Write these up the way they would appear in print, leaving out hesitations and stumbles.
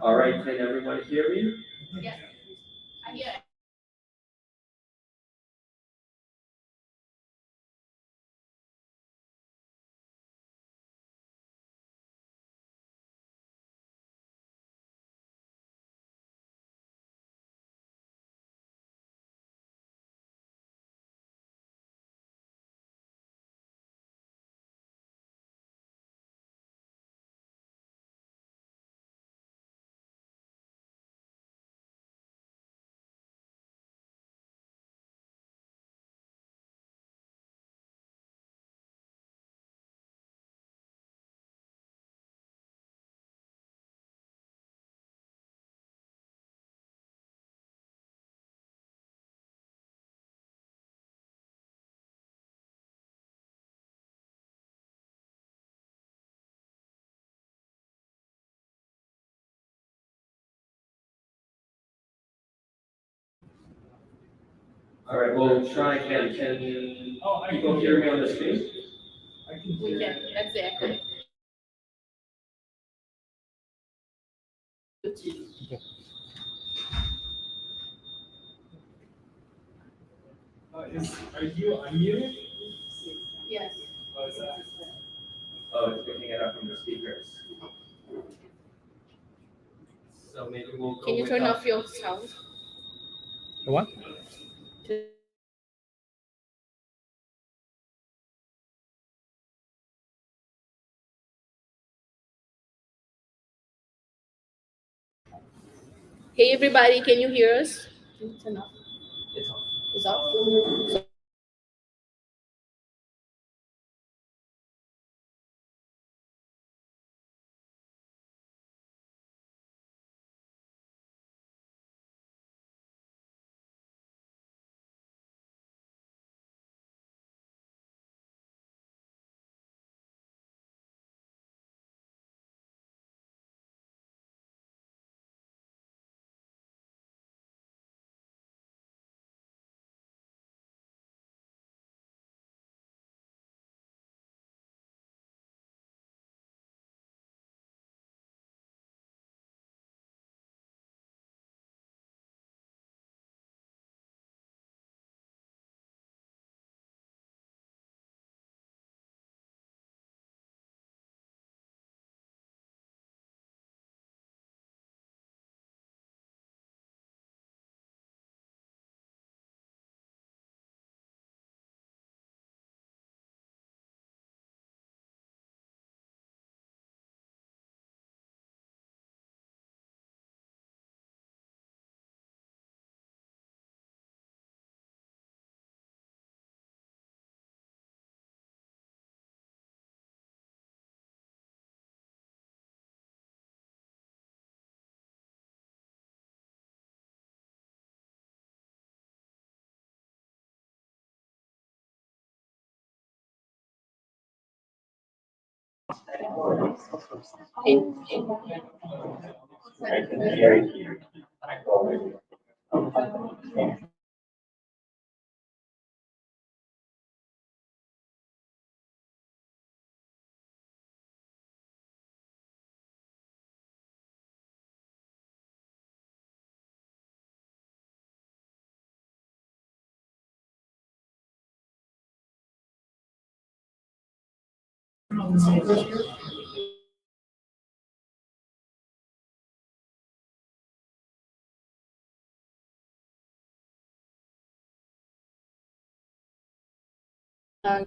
All right, can everyone hear me? Yes, I hear. All right, we'll try again. Can people hear me on the screen? We can. That's the echo. Are you unmuted? Yes. Oh, is that? Oh, it's picking it up from the speakers. So maybe we'll go Can you with turn the- off your sound? The what? Hey everybody, can you hear us? Can you turn off? It's on. It's off. I'm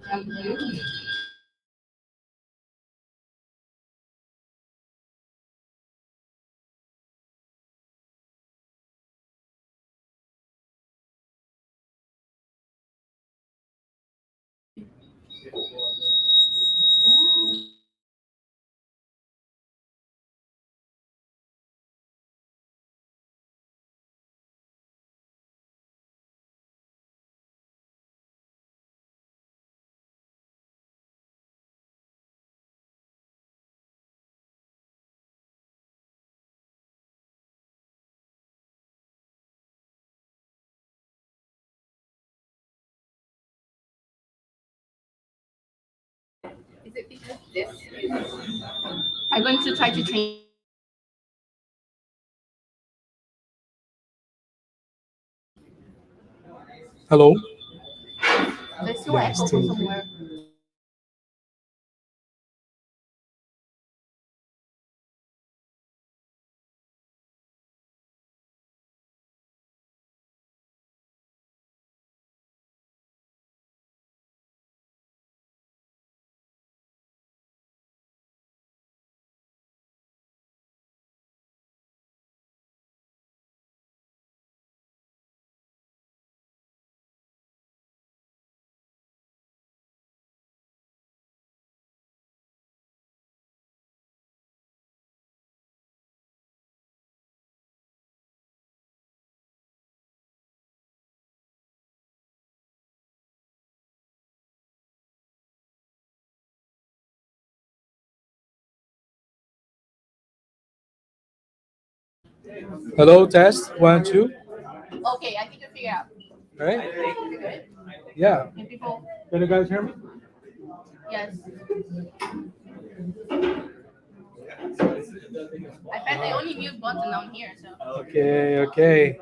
Is it because this? I'm going to try to change. Hello. There's still Yeah, echo still. somewhere. Hello, test. 1, 2. Okay, I think I figured out. All right. I think, Is it good? Yeah. Can people? Can you guys hear me? Yes. I bet they only mute button down here, so. Okay. Okay.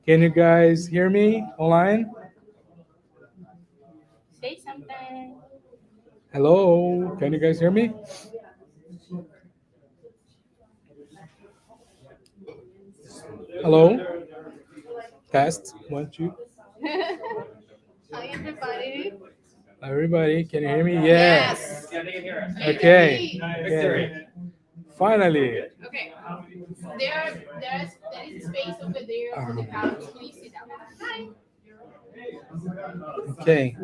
Can you guys hear me online? Say something. Hello. Can you guys hear me? Hello. Test. 1, 2. Hi, everybody. Everybody, can you hear me? Yes. yeah, they can hear us. Okay. Victory. Okay. Finally. Okay. There is a space over there for the couch. Please sit down. Hi. Okay.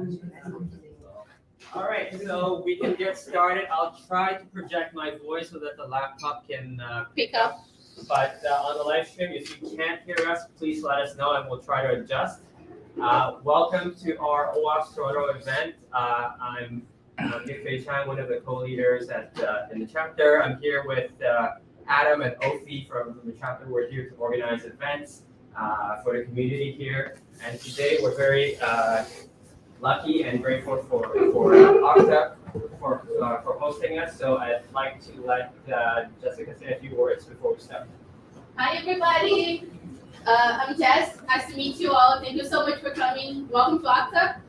All right, so we can get started. I'll try to project my voice so that the laptop can Pick up. But on the live stream, if you can't hear us, please let us know and we'll try to adjust. Welcome to our OWASP Toronto event. I'm Nick Fei-Chan, one of the co-leaders in the chapter. I'm here with Adam and Ofi from the chapter. We're here to organize events for the community here. And today we're very lucky and grateful for Okta for hosting us. So I'd like to let Jessica say a few words before we start. Hi, everybody. I'm Jess. Nice to meet you all. Thank you so much for coming. Welcome to Okta.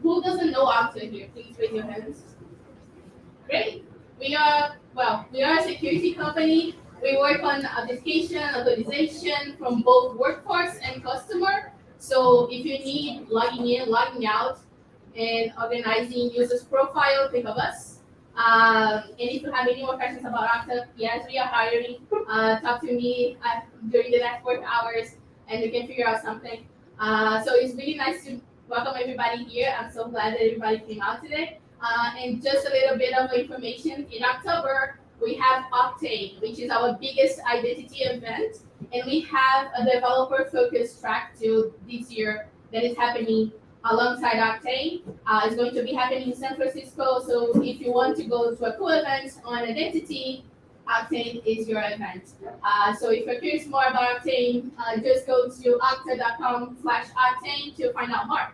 Who doesn't know Okta here? Please raise your hands. Great. We are a security company. We work on application, modernization from both workforce and customer. So if you need logging in, logging out, and organizing users profile, think of us. And if you have any more questions about Okta, yes, we are hiring. Talk to me during the next work hours, and we can figure out something. So it's really nice to welcome everybody here. I'm so glad that everybody came out today. And just a little bit of information. In October, we have Octane, which is our biggest identity event. And we have a developer-focused track too this year that is happening alongside Octane. It's going to be happening in San Francisco. So if you want to go to a cool event on identity, Octane is your event. So if you're curious more about Octane, just go to okta.com/Octane to find out more.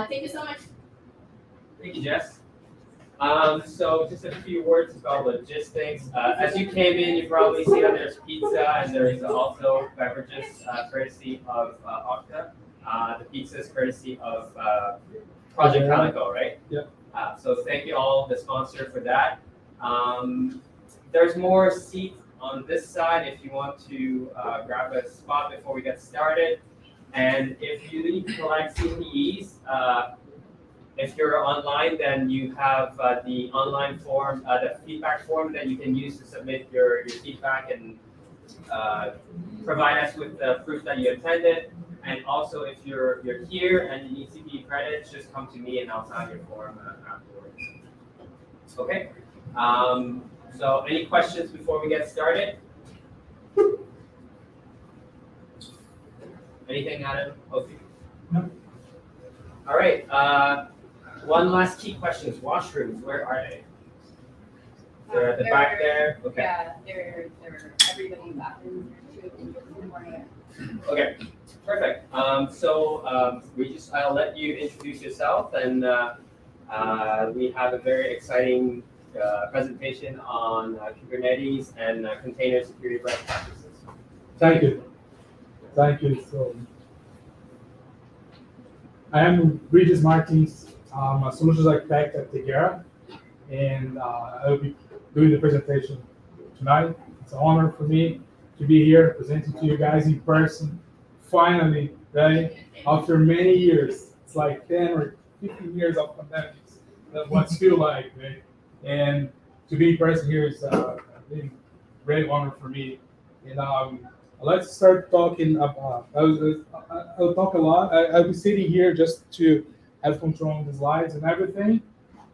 Thank you so much. Thank you, Jess. So just a few words about logistics. As you came in, you probably see that there's pizza and there's also beverages courtesy of Okta. The pizza is courtesy of Project Calico, right? Yep. So thank you all, the sponsor, for that. There's more seats on this side if you want to grab a spot before we get started. And if you need to collect CPEs, if you're online, then you have the online form, the feedback form that you can use to submit your feedback and provide us with the proof that you attended. And also, if you're here and you need CPE credits, just come to me and I'll sign your form afterwards. Okay. So any questions before we get started? Anything, Adam? Okay. No. All right. One last key question: washrooms. Where are they? They're at the back there. Okay. Yeah, they're everybody bathroom. Okay. Perfect. I'll let you introduce yourself, and we have a very exciting presentation on Kubernetes and container security best practices. Thank you. Thank you. So, I am Regis Martins. I'm a solutions architect at Tegera, and I will be doing the presentation tonight. It's an honor for me to be here presenting to you guys in person. Finally, right? After many years, it's like 10 or 15 years of pandemics. That's what it feels like, right? And to be in person here is a really great honor for me. And let's start talking about. I'll talk a lot. I'll be sitting here just to have control on the slides and everything.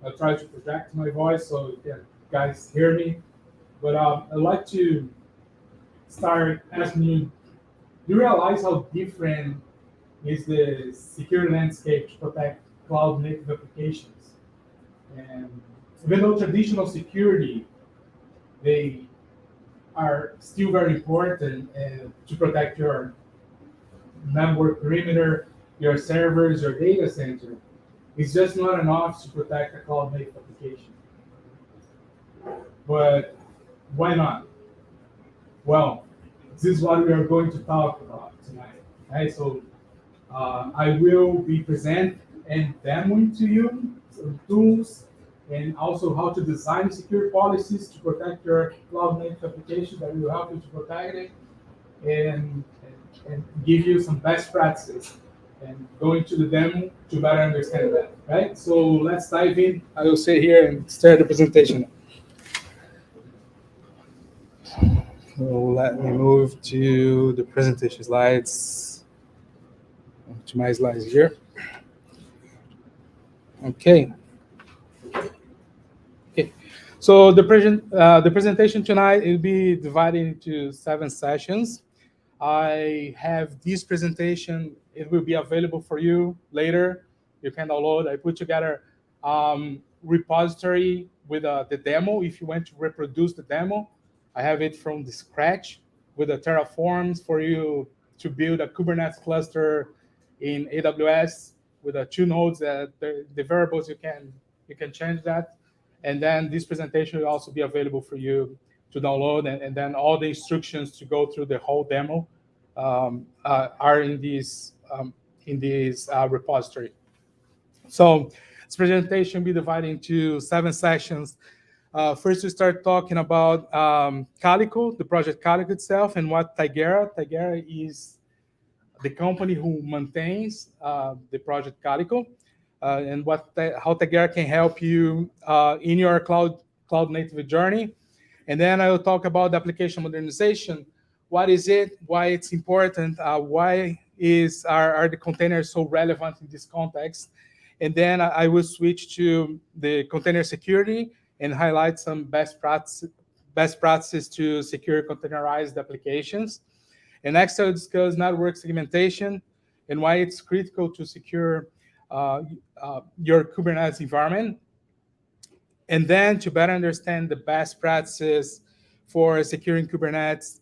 I'll try to project my voice so you guys hear me. But I'd like to start asking you, do you realize how different is the security landscape to protect cloud native applications? And even though traditional security, they are still very important to protect your network perimeter, your servers, your data center, it's just not enough to protect a cloud native application. But why not? Well, this is what we are going to talk about tonight. Okay, so I will be present and demoing to you some tools and also how to design secure policies to protect your cloud native application that will help you to protect it and give you some best practices and go into the demo to better understand that. Right? So let's dive in. I will sit here and start the presentation. So let me move to the presentation slides. To my slides here. Okay. So the presentation tonight will be divided into 7 sessions. I have this presentation. It will be available for you later. You can download. I put together repository with the demo. If you want to reproduce the demo, I have it from the scratch with the Terraforms for you to build a Kubernetes cluster in AWS with 2 nodes. The variables you can change that. And then this presentation will also be available for you to download, and then all the instructions to go through the whole demo are in this repository. So this presentation will be divided into 7 sessions. First, we start talking about Calico, the project Calico itself, and what Tegera. Tegera is the company who maintains the project Calico. And how Tegera can help you in your cloud native journey. And then I will talk about the application modernization. What is it? Why it's important? Why are the containers so relevant in this context? And then I will switch to the container security and highlight some best practices to secure containerized applications. And next, I'll discuss network segmentation and why it's critical to secure your Kubernetes environment. And then to better understand the best practices for securing Kubernetes,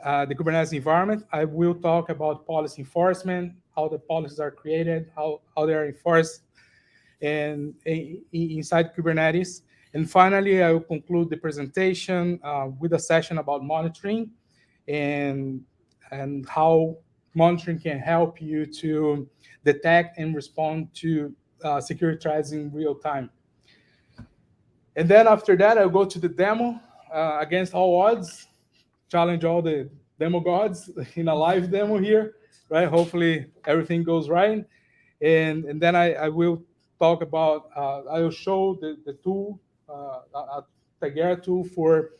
the Kubernetes environment, I will talk about policy enforcement, how the policies are created, how they are enforced inside Kubernetes. And finally, I will conclude the presentation with a session about monitoring and how monitoring can help you to detect and respond to security threats in real time. And then after that, I'll go to the demo against all odds, challenge all the demo gods in a live demo here, right? Hopefully everything goes right. And then I will talk about, I will show the tool, a Tegera tool for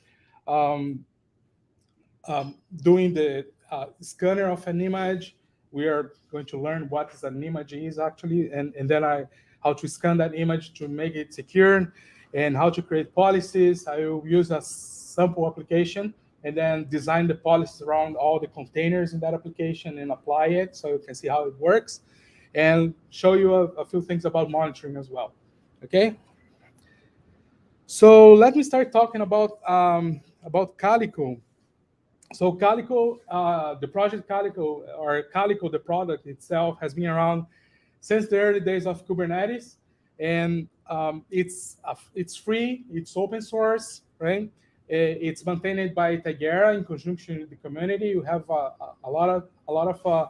doing the scanner of an image we are going to learn what is an image is actually, and then how to scan that image to make it secure, and how to create policies. I will use a sample application and then design the policies around all the containers in that application and apply it so you can see how it works, and show you a few things about monitoring as well. Okay? So let me start talking about Calico. So Calico, the project Calico, or Calico, the product itself, has been around since the early days of Kubernetes, and it's free, it's open source, right? It's maintained by Tigera in conjunction with the community. You have a lot of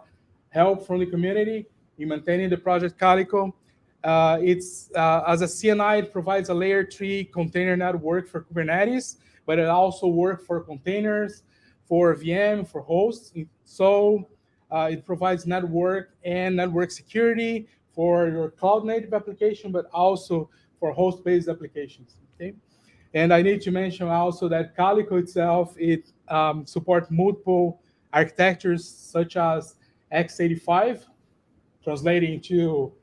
help from the community in maintaining the project Calico. It's as a CNI, it provides a layer 3 container network for Kubernetes, but it also works for containers, for VM, for hosts. So it provides network and network security for your cloud-native application, but also for host-based applications. Okay, and I need to mention also that Calico itself, it supports multiple architectures such as x85, translating to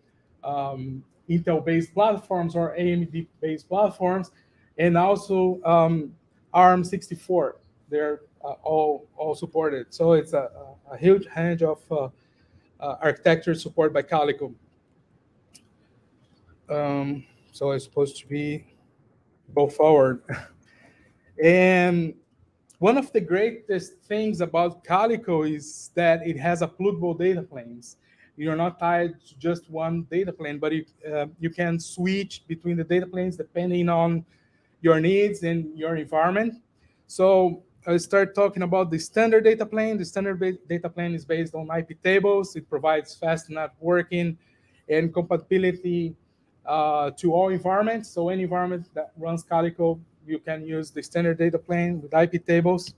Intel-based platforms or AMD-based platforms, and also ARM64. They're all supported. So it's a huge range of architecture supported by Calico. So it's supposed to be go forward. And one of the greatest things about Calico is that it has a pluggable data planes. You're not tied to just one data plane, but you can switch between the data planes depending on your needs and your environment. So I start talking about the standard data plane. The standard data plane is based on IP tables. It provides fast networking and compatibility to all environments. So any environment that runs Calico, you can use the standard data plane with IP tables.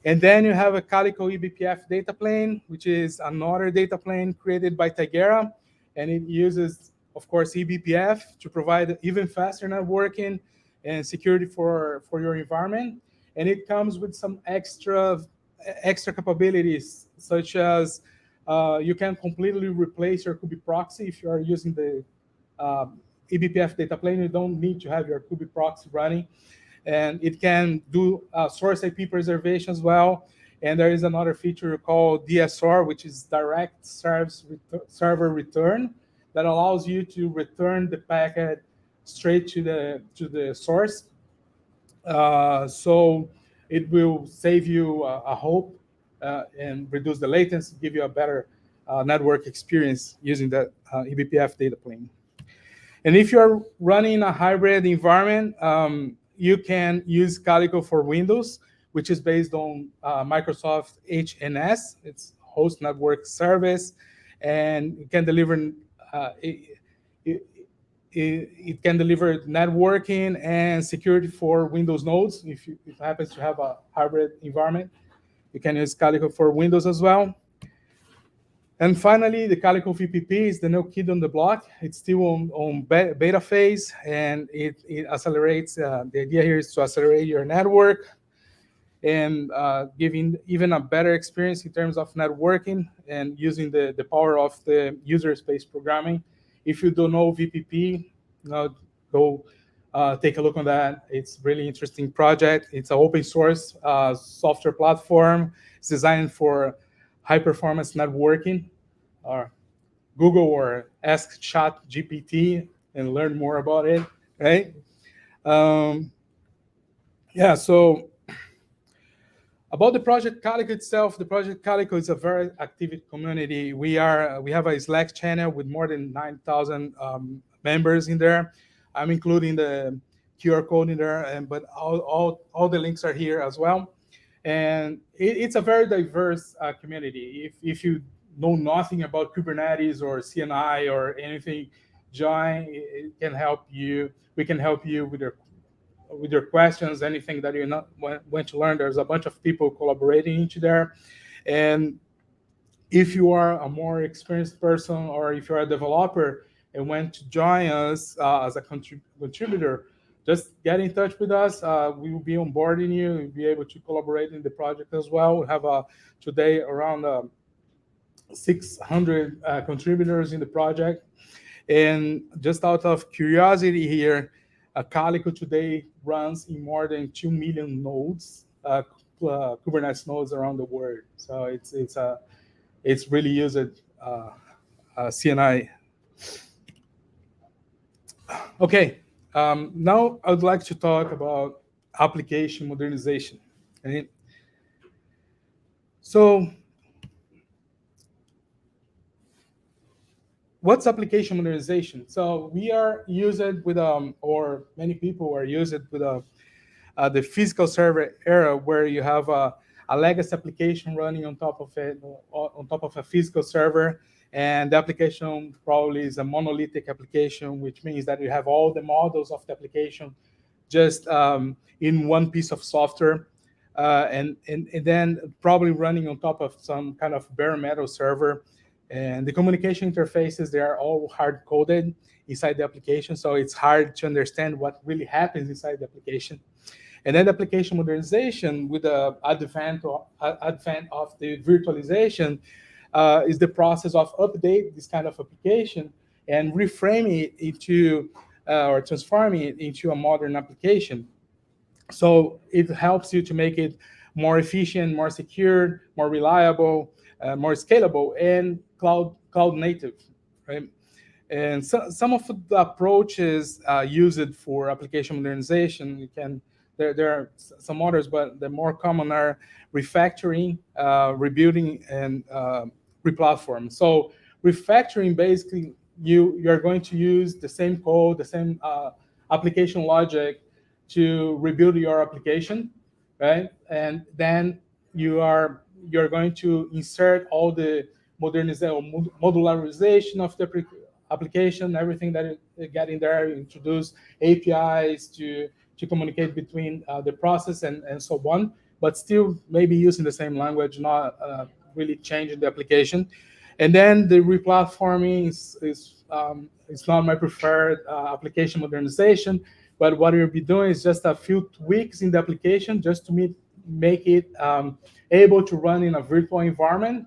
And then you have a Calico eBPF data plane, which is another data plane created by Tigera. And it uses, of course, eBPF to provide even faster networking and security for your environment. And it comes with some extra capabilities, such as you can completely replace your Kubi proxy if you are using the eBPF data plane. You don't need to have your Kubi proxy running. And it can do source IP preservation as well. And there is another feature called DSR, which is direct server return, that allows you to return the packet straight to the source. So it will save you a hope and reduce the latency, give you a better network experience using that eBPF data plane. And if you're running a hybrid environment, you can use Calico for Windows, which is based on Microsoft HNS. It's host network service, and it can deliver it can deliver networking and security for Windows nodes. If it happens to have a hybrid environment, you can use Calico for Windows as well. And finally, the Calico VPP is the new kid on the block. It's still on beta phase, and it accelerates. The idea here is to accelerate your network and giving even a better experience in terms of networking and using the power of the user space programming. If you don't know VPP, go take a look on that. It's a really interesting project. It's an open source software platform. It's designed for high performance networking. Or Google or ask ChatGPT and learn more about it, right? Yeah, so about the Project Calico itself, the Project Calico is a very active community. We have a Slack channel with more than 9,000 members in there. I'm including the QR code in there, but all the links are here as well. And it's a very diverse community. If you know nothing about Kubernetes or CNI or anything, join. It can help you. We can help you with your questions, anything that you not want to learn. There's a bunch of people collaborating into there. And if you are a more experienced person, or if you're a developer and want to join us as a contributor, just get in touch with us. We will be onboarding you. We'll be able to collaborate in the project as well. We have today around 600 contributors in the project. And just out of curiosity here, Calico today runs in more than 2 million nodes, Kubernetes nodes around the world. So it's really used CNI. Okay, now I would like to talk about application modernization. Okay? So what's application modernization? So we are used with, or many people are used with the physical server era, where you have a legacy application running on top of it, on top of a physical server, and the application probably is a monolithic application, which means that you have all the models of the application just in one piece of software, and then probably running on top of some kind of bare metal server. And the communication interfaces, they are all hard coded inside the application, so it's hard to understand what really happens inside the application. And then application modernization, with the advent of the virtualization, is the process of update this kind of application and reframing it into, or transforming it into a modern application. So it helps you to make it more efficient, more secure, more reliable, more scalable, and cloud native, right? And so, some of the approaches used for application modernization, there are some others, but the more common are refactoring, rebuilding, and replatform. So refactoring, basically, you're going to use the same code, the same application logic to rebuild your application, right? And then you're going to insert all the modernization, modularization of the application, everything that you get in there, introduce APIs to communicate between the process and so on, but still maybe using the same language, not really changing the application. And then the replatforming is not my preferred application modernization, but what you'll be doing is just a few tweaks in the application just to make it able to run in a virtual environment,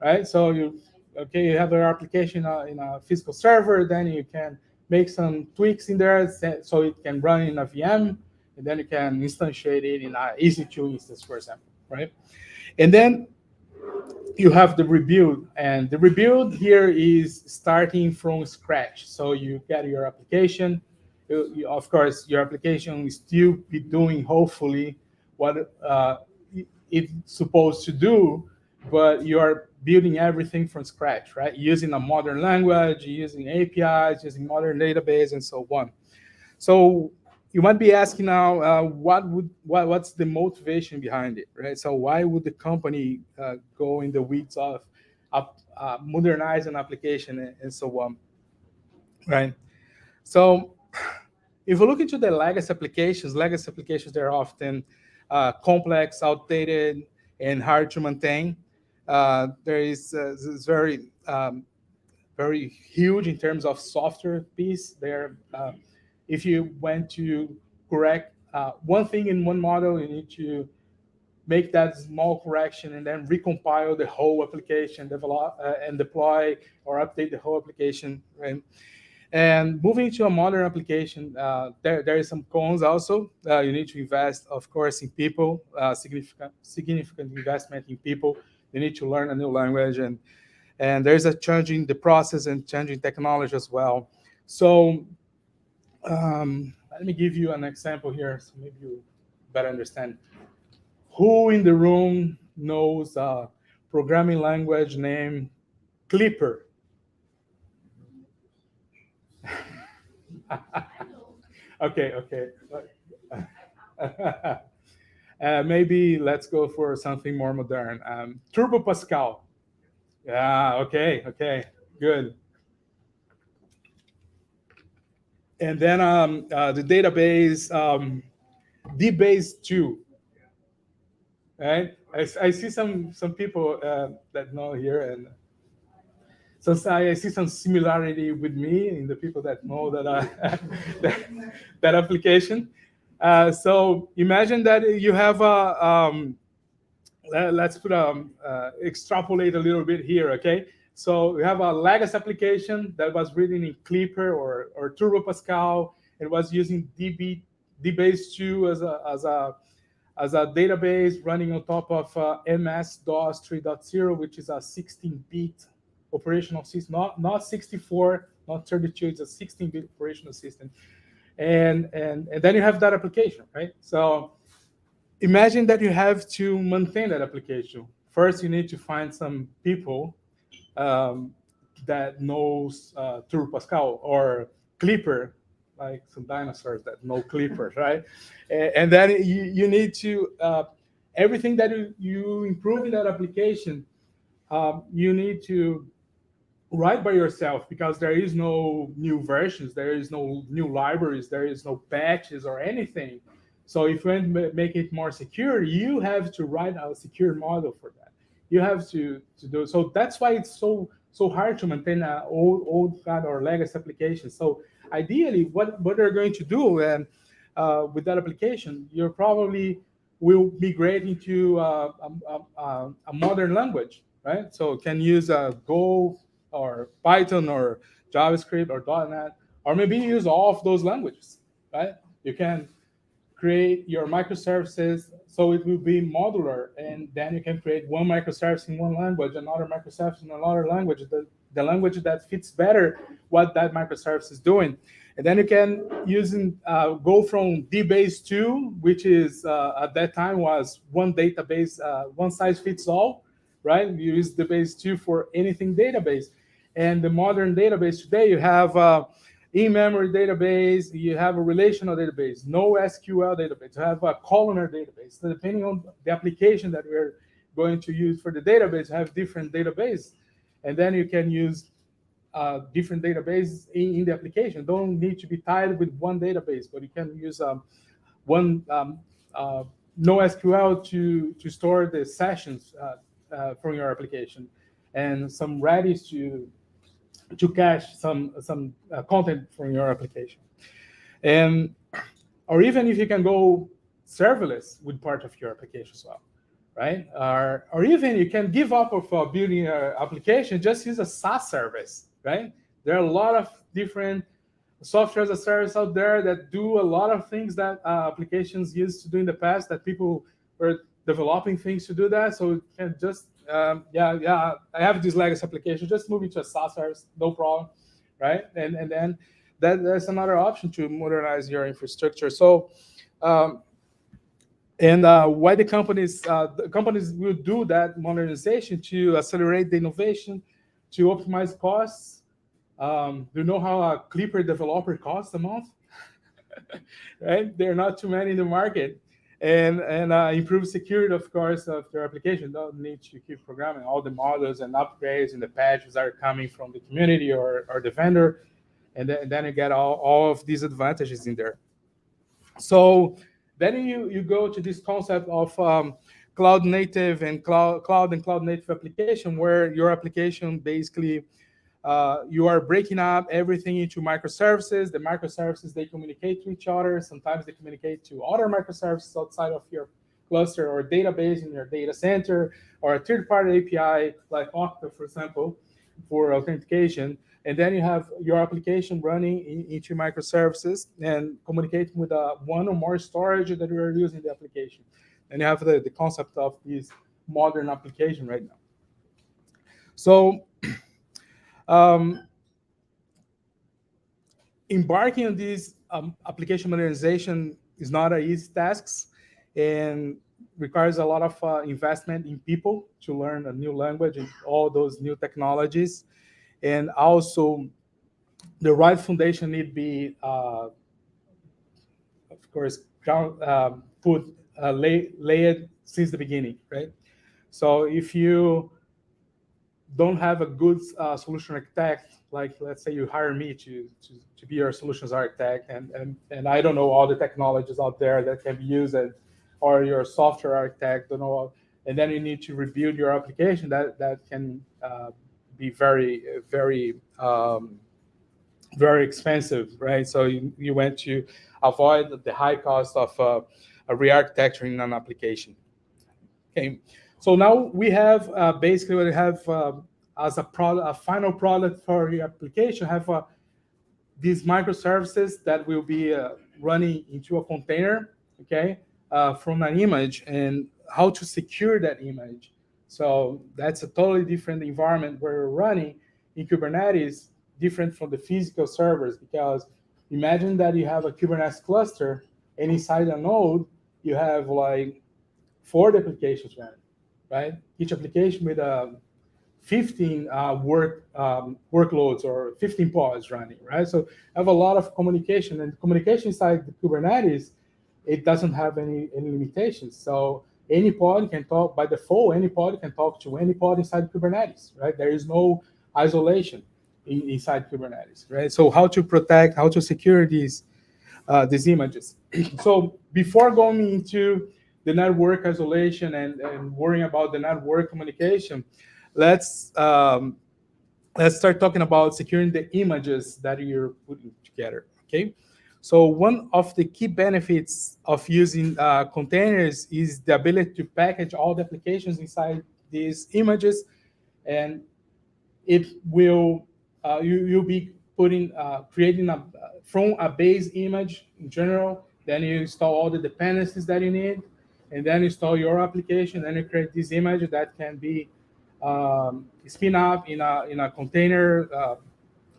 right? So you have your application in a physical server, then you can make some tweaks in there so it can run in a VM, and then you can instantiate it in an EC2 instance, for example, right? And then you have the rebuild, and the rebuild here is starting from scratch. So you get your application. Of course, your application will still be doing, hopefully, what it's supposed to do, but you are building everything from scratch, right? Using a modern language, using APIs, using modern database, and so on. So you might be asking now, what's the motivation behind it, right? So why would the company go in the weeds of modernize an application and so on, right? So if you look into the legacy applications, they're often complex, outdated, and hard to maintain. There is this very huge in terms of software piece there. If you went to correct one thing in one model, you need to make that small correction and then recompile the whole application, develop and deploy or update the whole application, right? And moving to a modern application, there is some cons also. You need to invest, of course, in people, significant investment in people. You need to learn a new language, and there's a change in the process and changing technology as well. So let me give you an example here, so maybe you better understand. Who in the room knows a programming language named Clipper? Okay. Maybe let's go for something more modern. Turbo Pascal. Yeah, okay, good. And then the database, DBase 2. Right? I see some people that know here, and so I see some similarity with me in the people that know that that application. So imagine that you have let's extrapolate a little bit here, okay? So we have a legacy application that was written in Clipper or Turbo Pascal. It was using DBase2 as a database running on top of MS-DOS 3.0, which is a 16-bit operational system, not 64, not 32, it's a 16-bit operational system. And then you have that application, right? So imagine that you have to maintain that application. First, you need to find some people that knows Turbo Pascal or Clipper, like some dinosaurs that know Clippers, right? And then you need to, everything that you improve in that application, you need to write by yourself because there is no new versions, there is no new libraries, there is no patches or anything. So if you want to make it more secure, you have to write a secure model for that. You have to do it. So that's why it's so hard to maintain an old kind or legacy application. So ideally, what they're going to do with that application, you probably will migrate into a modern language, right? So you can use Go or Python or JavaScript or .NET, or maybe use all of those languages, right? You can create your microservices so it will be modular, and then you can create one microservice in one language, another microservice in another language, the language that fits better what that microservice is doing. And then you can go from DBase2, which is at that time was one database, one size fits all, right? You use DBase2 for anything database. And the modern database today, you have in-memory database, you have a relational database, no SQL database, you have a columnar database. So depending on the application that we're going to use for the database, you have different database. And then you can use different databases in the application. Don't need to be tied with one database, but you can use one NoSQL to store the sessions from your application, and some Redis to cache some content from your application. And or even if you can go serverless with part of your application as well, right? Or even you can give up of building an application, just use a SaaS service, right? There are a lot of different software as a service out there that do a lot of things that applications used to do in the past that people were developing things to do that. So you can just I have this legacy application, just move it to a SaaS service, no problem, right? And then there's another option to modernize your infrastructure. So why the companies will do that modernization to accelerate the innovation, to optimize costs. Do you know how a Clipper developer costs a month? Right? There are not too many in the market. And improve security, of course, of their application. Don't need to keep programming. All the models and upgrades and the patches are coming from the community or the vendor. And then you get all of these advantages in there. So then you go to this concept of cloud native and cloud native application, where your application basically you are breaking up everything into microservices. The microservices, they communicate to each other. Sometimes they communicate to other microservices outside of your cluster or database in your data center, or a third-party API like Okta, for example, for authentication. And then you have your application running into microservices and communicating with one or more storage that you are using the application. And you have the concept of this modern application right now. So embarking on this application modernization is not an easy task, and requires a lot of investment in people to learn a new language and all those new technologies. And also, the right foundation need to be, of course, layered since the beginning, right? So if you don't have a good solution architect, like let's say you hire me to be your solutions architect, and I don't know all the technologies out there that can be used, or your software architect don't know, and then you need to rebuild your application, that can be very, very, very expensive, right? So you want to avoid the high cost of a re-architecturing an application. Okay, So now we have basically what we have as a final product for your application, have these microservices that will be running into a container, okay, from an image, and how to secure that image. So that's a totally different environment where we're running in Kubernetes, different from the physical servers, because imagine that you have a Kubernetes cluster, and inside a node, you have like 4 applications running, right? Each application with 15 workloads or 15 pods running, right? So I have a lot of communication, and communication inside the Kubernetes, it doesn't have any limitations. So any pod can talk, by default, any pod can talk to any pod inside Kubernetes, right? There is no isolation inside Kubernetes, right? So how to protect, how to secure these images. So before going into the network isolation and worrying about the network communication, let's start talking about securing the images that you're putting together, okay? So one of the key benefits of using containers is the ability to package all the applications inside these images, and it will, you'll be putting, creating from a base image in general, then you install all the dependencies that you need, and then install your application, then you create this image that can be spin up in a container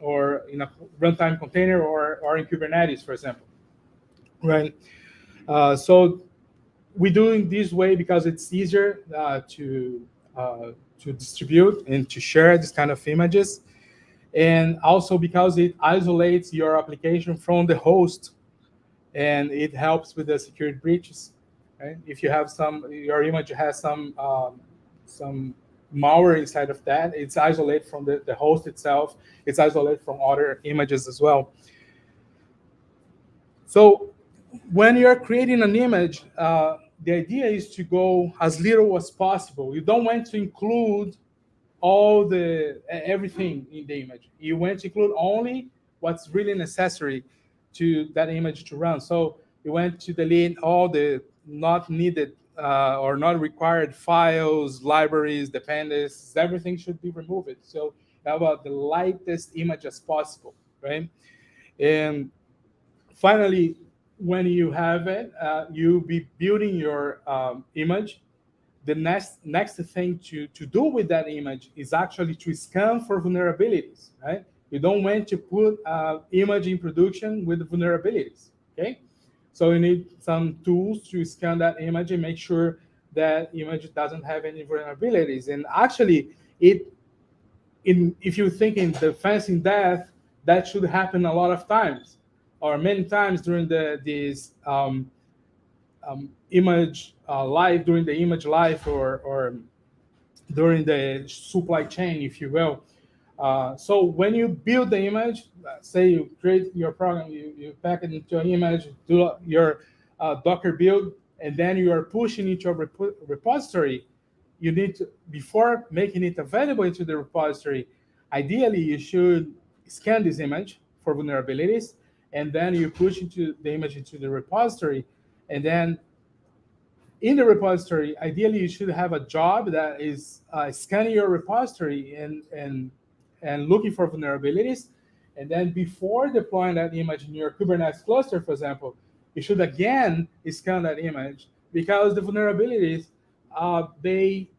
or in a runtime container or in Kubernetes, for example, right? So we do it this way because it's easier to distribute and to share this kind of images, and also because it isolates your application from the host, and it helps with the security breaches. Right? If you have your image has some malware inside of that, it's isolated from the host itself. It's isolated from other images as well. So when you're creating an image, the idea is to go as little as possible. You don't want to include everything in the image. You want to include only what's really necessary to that image to run. So you want to delete all the not needed or not required files, libraries, dependencies. Everything should be removed. So you have the lightest image as possible, right? And finally, when you have it, you'll be building your image. The next thing to do with that image is actually to scan for vulnerabilities, right? You don't want to put image in production with vulnerabilities, okay? So you need some tools to scan that image and make sure that image doesn't have any vulnerabilities. And actually, if you think in defense in depth, that should happen a lot of times, or many times during this image life, during the image life, or during the supply chain, if you will. So when you build the image, say you create your program, you pack it into an image, do your Docker build, and then you are pushing into a repository, you need to, before making it available into the repository, ideally you should scan this image for vulnerabilities, and then you push into the image into the repository, and then in the repository, ideally you should have a job that is scanning your repository and looking for vulnerabilities. And then before deploying that image in your Kubernetes cluster, for example, you should again scan that image, because the vulnerabilities, they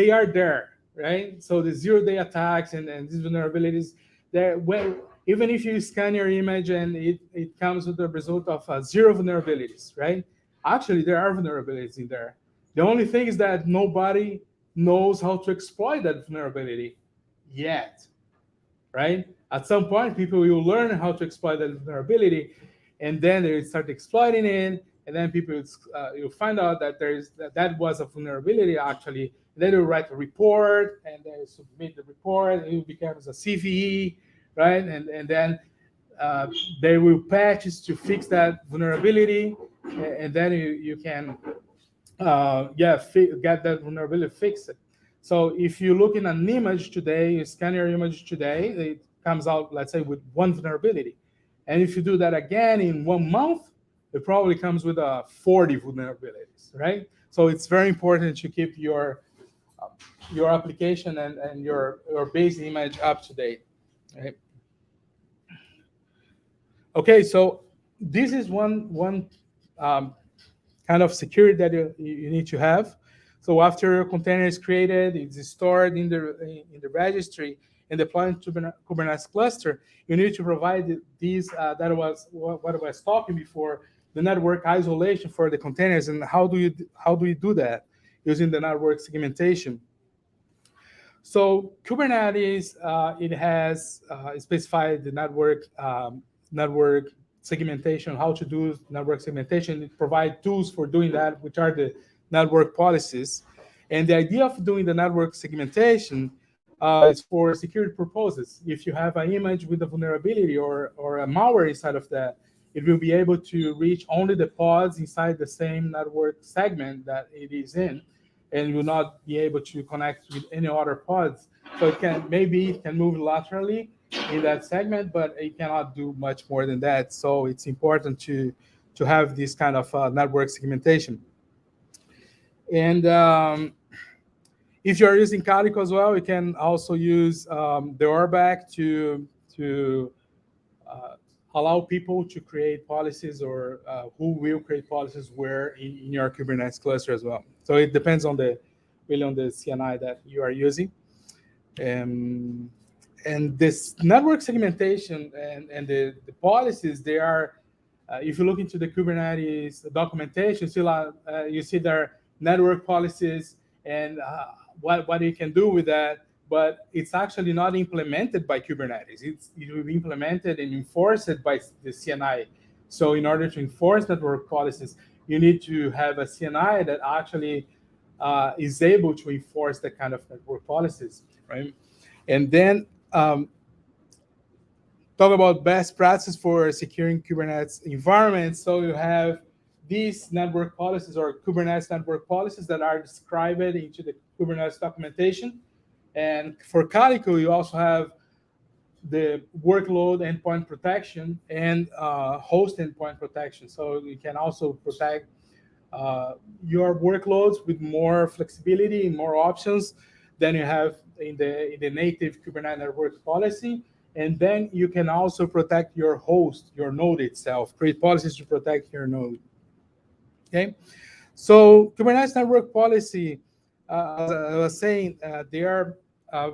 are there, right? So the zero-day attacks and these vulnerabilities, even if you scan your image and it comes with the result of 0 vulnerabilities, right? Actually, there are vulnerabilities in there. The only thing is that nobody knows how to exploit that vulnerability yet, right? At some point, people will learn how to exploit that vulnerability, and then they start exploiting it, and then people you'll find out that that was a vulnerability actually. Then they'll write a report, and they submit the report, and it becomes a CVE, right? And then they will patches to fix that vulnerability, and then you can get that vulnerability fixed. So if you look in an image today, you scan your image today, it comes out, let's say, with 1 vulnerability. And if you do that again in 1 month, it probably comes with 40 vulnerabilities, right? So it's very important to keep your application and your base image up to date. Right? Okay, so this is one kind of security that you need to have. So after your container is created, it's stored in the registry and deployed to Kubernetes cluster, you need to provide these, that was what I was talking before, the network isolation for the containers. And how do you do that? Using the network segmentation. So Kubernetes, it has specified the network segmentation, how to do network segmentation. It provides tools for doing that, which are the network policies. And the idea of doing the network segmentation is for security purposes. If you have an image with a vulnerability or a malware inside of that, it will be able to reach only the pods inside the same network segment that it is in, and will not be able to connect with any other pods. So it can move laterally in that segment, but it cannot do much more than that. So it's important to have this kind of network segmentation. And if you're using Calico as well, you can also use the roadblock to allow people to create policies, or who will create policies where in your Kubernetes cluster as well. So it depends on the CNI that you are using. And this network segmentation and the policies, they are, if you look into the Kubernetes documentation, you see their network policies and what you can do with that, but it's actually not implemented by Kubernetes. It will be implemented and enforced by the CNI. So in order to enforce network policies, you need to have a CNI that actually is able to enforce that kind of network policies, right? And then talk about best practices for securing Kubernetes environments. So you have these network policies, or Kubernetes network policies, that are described into the Kubernetes documentation. And for Calico, you also have the workload endpoint protection and host endpoint protection. So you can also protect your workloads with more flexibility and more options than you have in the native Kubernetes network policy. And then you can also protect your host, your node itself, create policies to protect your node. Okay, so Kubernetes network policy, as I was saying, they are a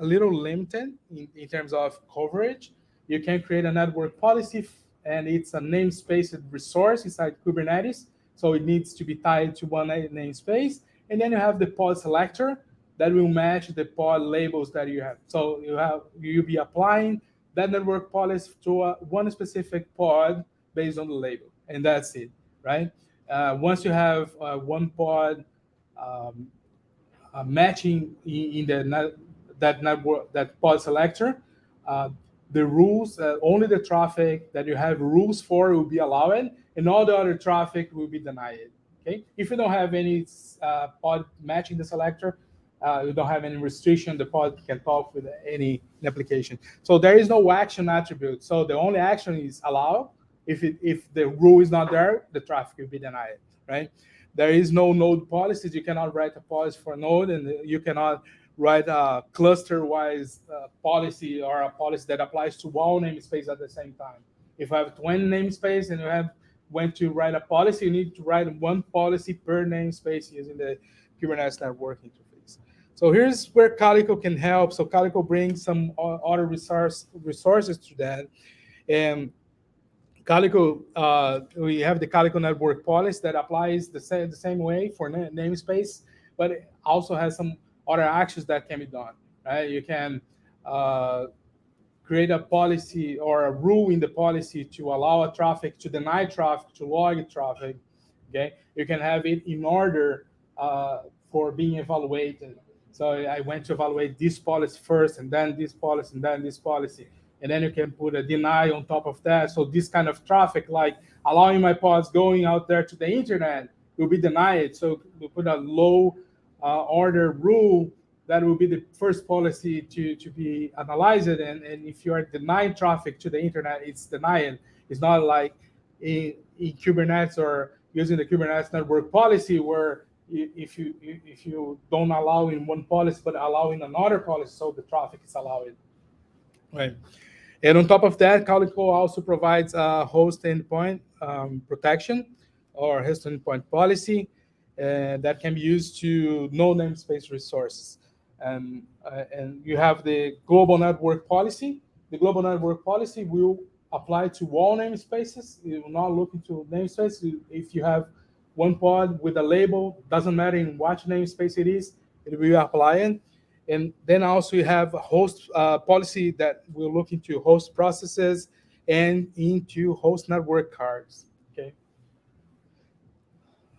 little limited in terms of coverage. You can create a network policy, and it's a namespace resource inside Kubernetes. So it needs to be tied to one namespace. And then you have the pod selector that will match the pod labels that you have. So you'll be applying that network policy to one specific pod based on the label, and that's it, right? Once you have one pod matching in that pod selector, the rules, only the traffic that you have rules for will be allowed, and all the other traffic will be denied. Okay, if you don't have any pod matching the selector, you don't have any restriction, the pod can talk with any application. So there is no action attribute. So the only action is allow. If the rule is not there, the traffic will be denied, right? There is no node policies. You cannot write a policy for a node, and you cannot write a cluster-wise policy, or a policy that applies to all namespaces at the same time. If I have 20 namespaces and you went to write a policy, you need to write one policy per namespace using the Kubernetes network interface. So here's where Calico can help. So Calico brings some other resources to that. And Calico, we have the Calico network policy that applies the same way for namespace, but it also has some other actions that can be done, right? You can create a policy or a rule in the policy to allow a traffic, to deny traffic, to log traffic, okay? You can have it in order for being evaluated. So I went to evaluate this policy first, and then this policy, and then this policy. And then you can put a deny on top of that. So this kind of traffic, like allowing my pods going out there to the internet, will be denied. So we put a low order rule that will be the first policy to be analyzed. And if you are denying traffic to the internet, it's denied. It's not like in Kubernetes or using the Kubernetes network policy, where if you don't allow in one policy but allow in another policy, so the traffic is allowed. Right. And on top of that, Calico also provides host endpoint protection or host endpoint policy that can be used to no namespace resources. And you have the global network policy. The global network policy will apply to all namespaces. It will not look into namespace. If you have one pod with a label, doesn't matter in what namespace it is, it will apply it. And then also you have a host policy that will look into host processes and into host network cards. Okay.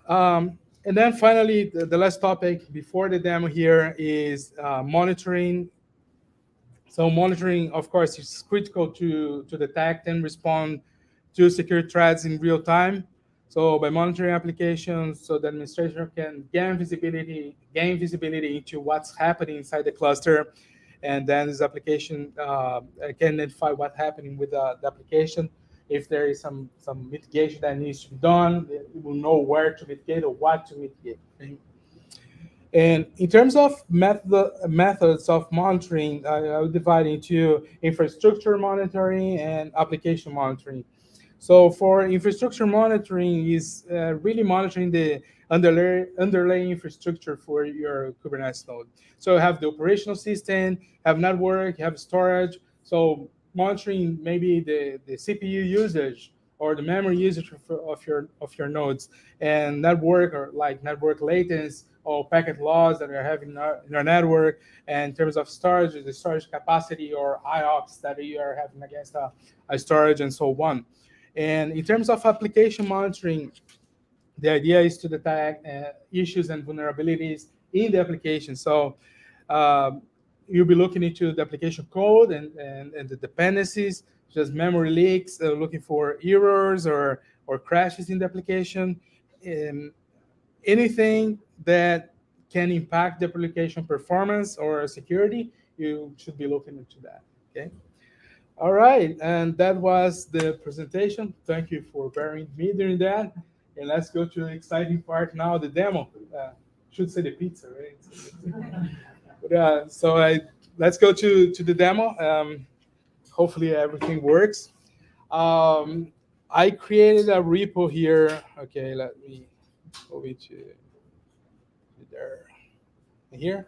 And then finally, the last topic before the demo here is monitoring. So monitoring, of course, is critical to detect and respond to security threats in real time. So by monitoring applications, so the administrator can gain visibility into what's happening inside the cluster, and then this application can identify what's happening with the application. If there is some mitigation that needs to be done, it will know where to mitigate or what to mitigate. Okay? And in terms of methods of monitoring, I would divide into infrastructure monitoring and application monitoring. So for infrastructure monitoring is really monitoring the underlying infrastructure for your Kubernetes node. So you have the operational system, have network, you have storage. So monitoring maybe the CPU usage or the memory usage of your nodes, and network, or like network latency or packet loss that you're having in your network, and in terms of storage, the storage capacity or IOPS that you are having against a storage, and so on. And in terms of application monitoring, the idea is to detect issues and vulnerabilities in the application. So you'll be looking into the application code and the dependencies, just memory leaks, looking for errors or crashes in the application, and anything that can impact the application performance or security, you should be looking into that. Okay. All right, and that was the presentation. Thank you for bearing with me during that. And let's go to the exciting part now, the demo. Should say the pizza, right? But, let's go to the demo. Hopefully everything works. I created a repo here. Okay, let me go into there. Here.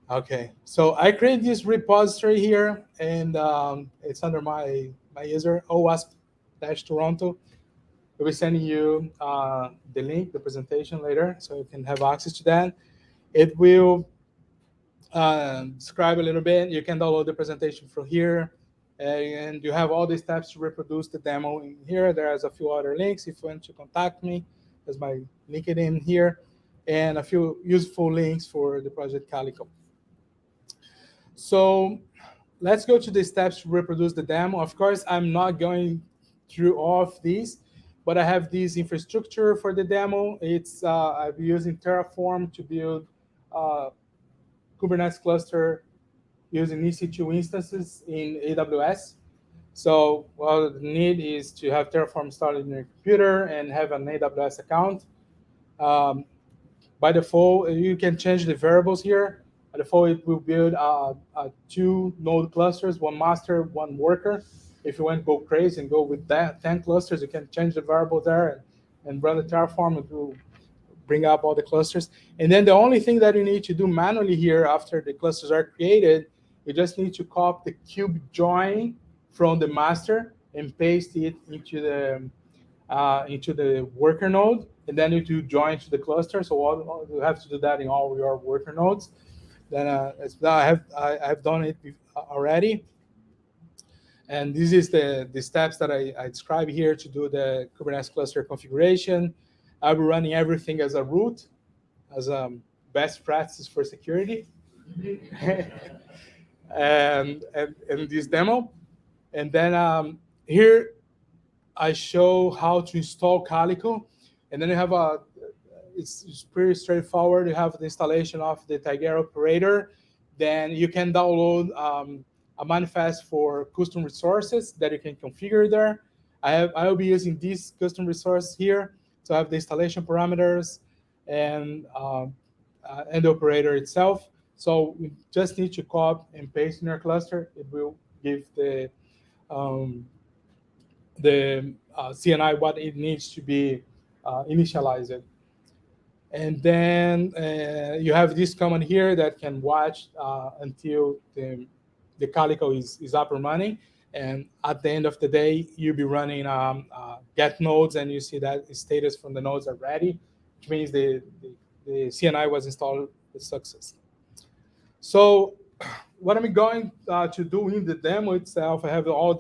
Okay, so I created this repository here, and it's under my user, OWASP-Toronto. We'll be sending you the link, the presentation later, so you can have access to that. It will describe a little bit. You can download the presentation from here, and you have all the steps to reproduce the demo in here. There's a few other links if you want to contact me. There's my LinkedIn here, and a few useful links for the Project Calico. So let's go to the steps to reproduce the demo. Of course, I'm not going through all of these, but I have this infrastructure for the demo. It's I'm using Terraform to build Kubernetes cluster using EC2 instances in AWS. So what you need is to have Terraform installed in your computer and have an AWS account. By default, you can change the variables here. By default, it will build 2 node clusters, 1 master, 1 worker. If you want to go crazy and go with that 10 clusters, you can change the variable there and run the Terraform. It will bring up all the clusters. And then the only thing that you need to do manually here after the clusters are created, you just need to copy the kube join from the master and paste it into the worker node, and then you do join to the cluster. So you have to do that in all your worker nodes. Then I've done it already. And this is the steps that I describe here to do the Kubernetes cluster configuration. I'll be running everything as a root, as a best practice for security. and this demo. And then here I show how to install Calico. And then you have it's pretty straightforward. You have the installation of the Tigera operator. Then you can download a manifest for custom resources that you can configure there. I will be using this custom resource here. So I have the installation parameters and the operator itself. So we just need to copy and paste in our cluster. It will give the CNI what it needs to be initialized. And then you have this command here that can watch until the Calico is up and running. And at the end of the day, you'll be running get nodes, and you see that status from the nodes are ready, which means the CNI was installed with success. So what I'm going to do in the demo itself, I have done all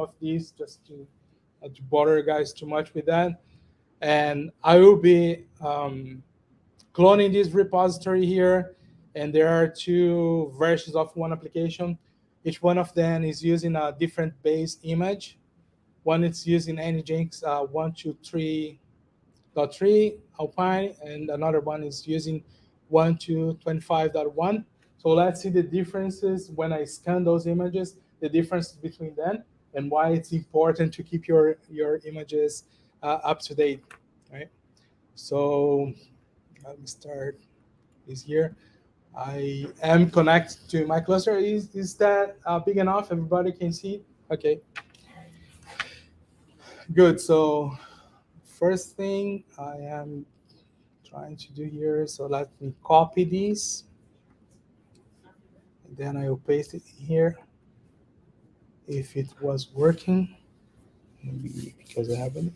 of these just to bother you guys too much with that. And I will be cloning this repository here. And there are two versions of one application. Each one of them is using a different base image. One is using Nginx 123.3 Alpine, and another one is using 12.25.1. So let's see the differences when I scan those images, the difference between them, and why it's important to keep your images up to date, right? So let me start this here. I am connected to my cluster. Is that big enough? Everybody can see? Okay. Good. So first thing I am trying to do here, so let me copy these. And then I will paste it here. If it was working, maybe because I haven't.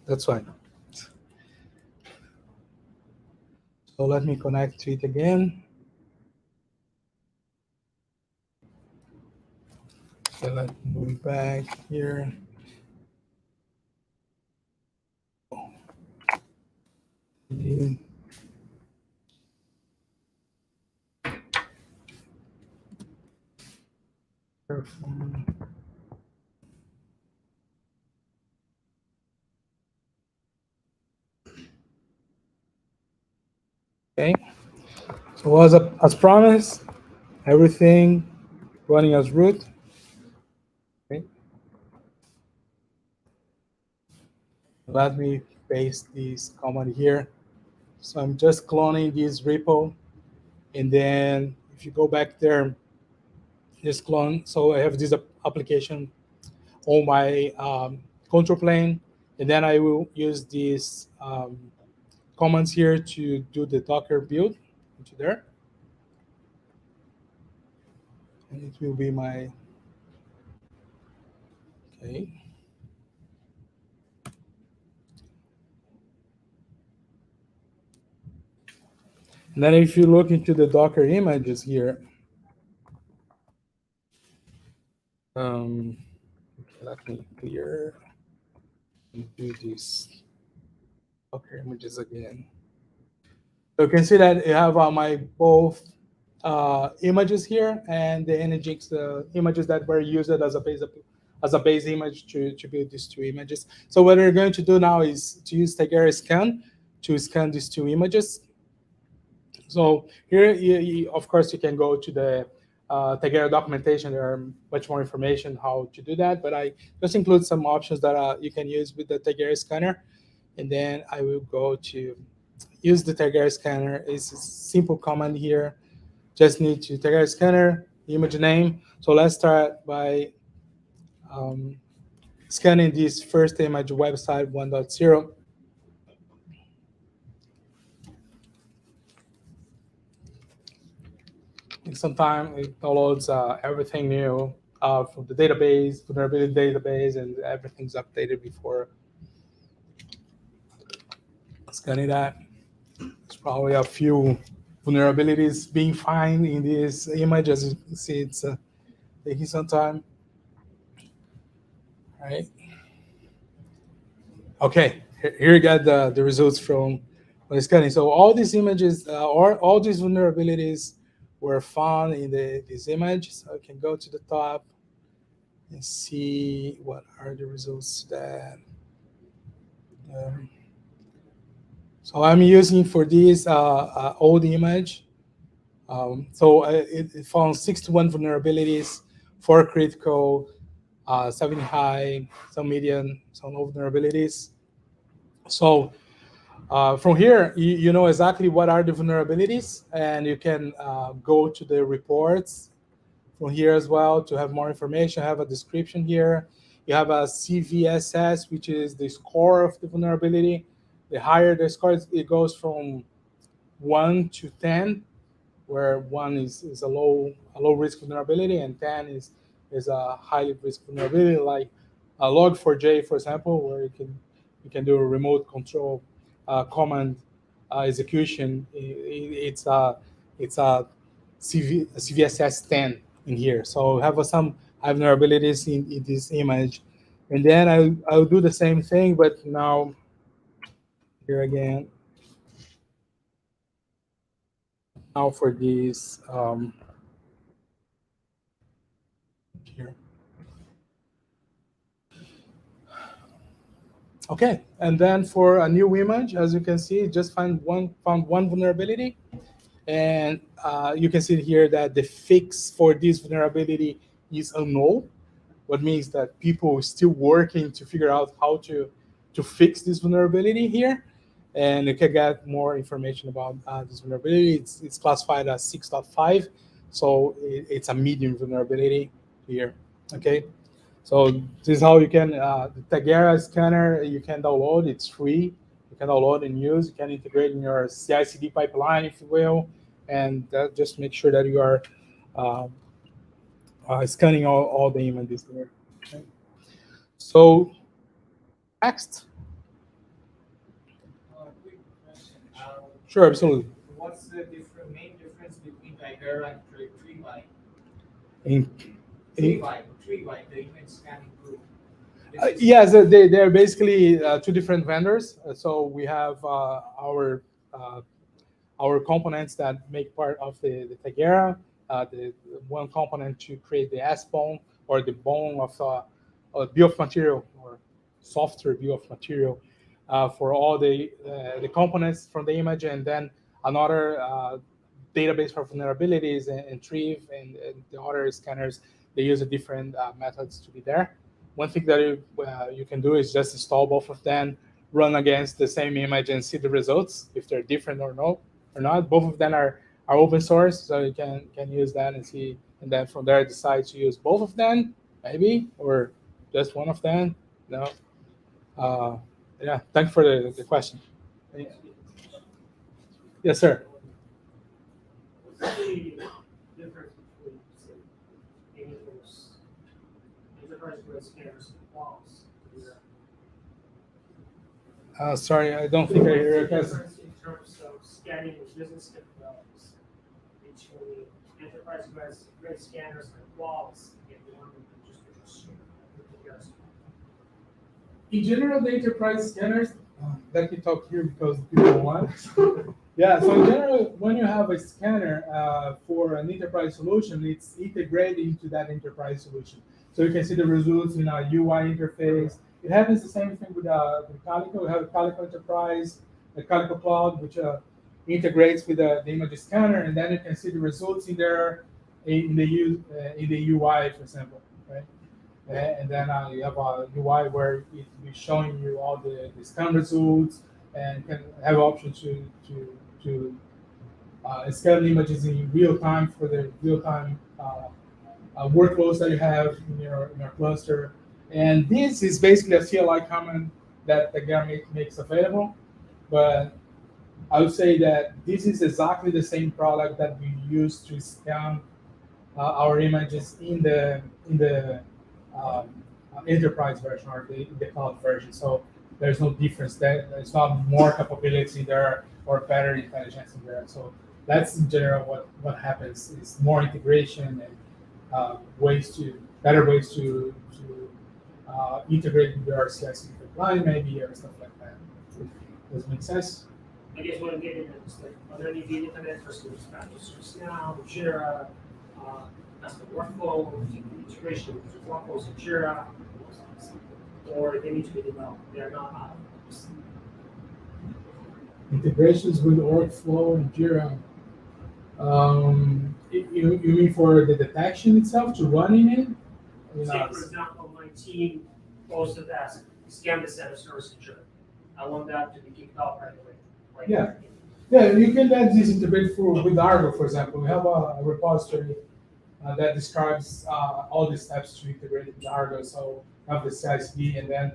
That's fine. So let me connect to it again. So let me move back here. Okay. So as promised, everything running as root. Okay. Let me paste this command here. So I'm just cloning this repo, and then if you go back there, just clone. So I have this application on my control plane, and then I will use these commands here to do the Docker build into there. And it will be my, okay. And then if you look into the Docker images here, let me clear and do these Docker images again. So you can see that you have my both images here and the Nginx images that were used as a base image to build these two images. So what we're going to do now is to use Tigera scan to scan these two images. So here, of course, you can go to the Tigera documentation. There are much more information how to do that, but I just include some options that you can use with the Tigera scanner. And then I will go to use the Tigera scanner. It's a simple command here. Just need to Tigera scanner, image name. So let's start by scanning this first image website 1.0. And sometimes it downloads everything new from the database, vulnerability database, and everything's updated before scanning that. There's probably a few vulnerabilities being found in this image. As you can see, it's taking some time. All right. Okay, here you got the results from the scanning. So all these images, or all these vulnerabilities were found in this image. So I can go to the top and see what are the results that. So I'm using for this old image. It found 61 vulnerabilities, 4 critical, 70 high, some medium, some low vulnerabilities. So from here, you know exactly what are the vulnerabilities, and you can go to the reports from here as well to have more information. I have a description here. You have a CVSS, which is the score of the vulnerability. The higher the score, it goes from 1 to 10, where 1 is a low risk vulnerability, and 10 is a high risk vulnerability, like a log4j, for example, where you can do a remote control command execution. It's a CVSS 10 in here. So have some vulnerabilities in this image, and then I'll do the same thing, but now here again. Now for this here. Okay, and then for a new image, as you can see, just found one vulnerability, and you can see here that the fix for this vulnerability is unknown. What means that people are still working to figure out how to fix this vulnerability here, and you can get more information about this vulnerability. It's classified as 6.5, so it's a medium vulnerability here. Okay. So this is how you can, the Tagera scanner, you can download, it's free. You can download and use, you can integrate in your CI/CD pipeline, if you will, and just make sure that you are scanning all the images there. Okay. So next. Quick question. Sure, absolutely. What's the main difference between Tigera and Tree-By? In, Tree-By, the image scanning group. yes, they're basically two different vendors. So we have our components that make part of the Tigera, the one component to create the S-bone, or the bone of a bill of material, or software bill of material for all the components from the image, and then another database for vulnerabilities and Triv and the other scanners. They use different methods to be there. One thing that you can do is just install both of them, run against the same image, and see the results, if they're different or not. Both of them are open source, so you can use that and see, and then from there decide to use both of them, maybe, or just one of them. No. Yeah, thanks for the question. Yes, sir. What's the difference between, say, any of those enterprise-grade scanners and walls? Sorry, I don't think I hear your What's the question. difference in terms of scanning business capabilities between enterprise-grade scanners and walls and the one that just consumer? In general, the enterprise scanners, let me talk here because people want. Yeah, so in general, when you have a scanner for an enterprise solution, it's integrated into that enterprise solution. So you can see the results in a UI interface. It happens the same thing with Calico. We have a Calico Enterprise, a Calico Cloud, which integrates with the image scanner, and then you can see the results in there in the UI, for example, right? And then you have a UI where it will be showing you all the scan results, and can have option to scan images in real time for the real time workloads that you have in your cluster. And this is basically a CLI command that the Tigera makes available. But I would say that this is exactly the same product that we use to scan our images in the enterprise version, or the cloud version. So there's no difference there. There's not more capability there or better intelligence in there. So that's in general what happens. Is more integration and better ways to integrate with your CI/CD pipeline, maybe, or stuff like that. Does it make sense? I guess what I'm getting at is, like, are there any data connectors to now, Jira, as the workflow integration with workflows in Jira, or they need to be developed? They're not. Integrations with workflow and Jira. You mean for the detection itself to running it? You Say, know, for example, my team posted that scan the center source secure. I want that to be kicked out right away. Like, Yeah. Yeah, you can let this integrate with Argo, for example. We have a repository that describes all the steps to integrate with Argo. So you have the CI/CD, and then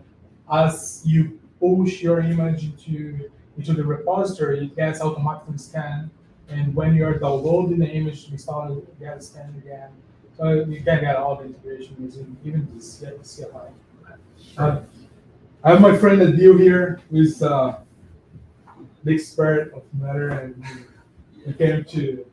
as you push your image into the repository, it gets automatically scanned. And when you're downloading the image to install it, it gets scanned again. So you can get all the integration using even the CLI. I have my friend Adil here, who's the expert of the matter, and he came to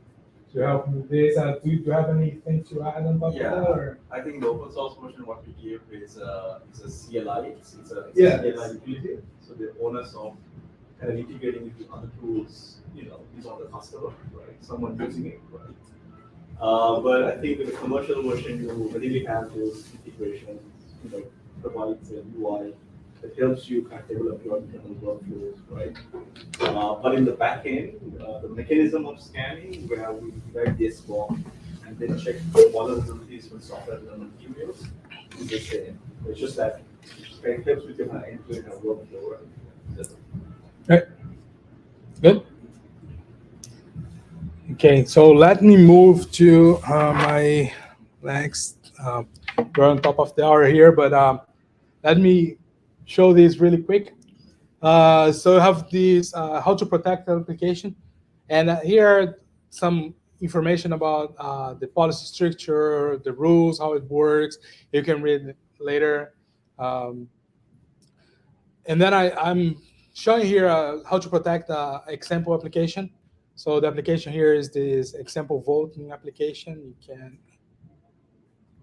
help me with this. Do you have anything to add on top of that? Or? I think the open source version what we give is a CLI. It's a Yeah. CLI utility. So the onus of kind of integrating with other tools, is on the customer, right? Someone using it, right? But I think with the commercial version, you really have those integrations, provides a UI that helps you kind of develop your internal workflows, right? But in the back end, the mechanism of scanning, where we write this form and then check the vulnerabilities when software development emails, is the same. It's just that it helps with your kind of end-to-end workflow, right? Right. Good. Okay, so let me move to my next. We're on top of the hour here, but let me show this really quick. So I have this how to protect the application, and here are some information about the policy structure, the rules, how it works. You can read it later. And then I'm showing here how to protect the example application. So the application here is this example voting application. You can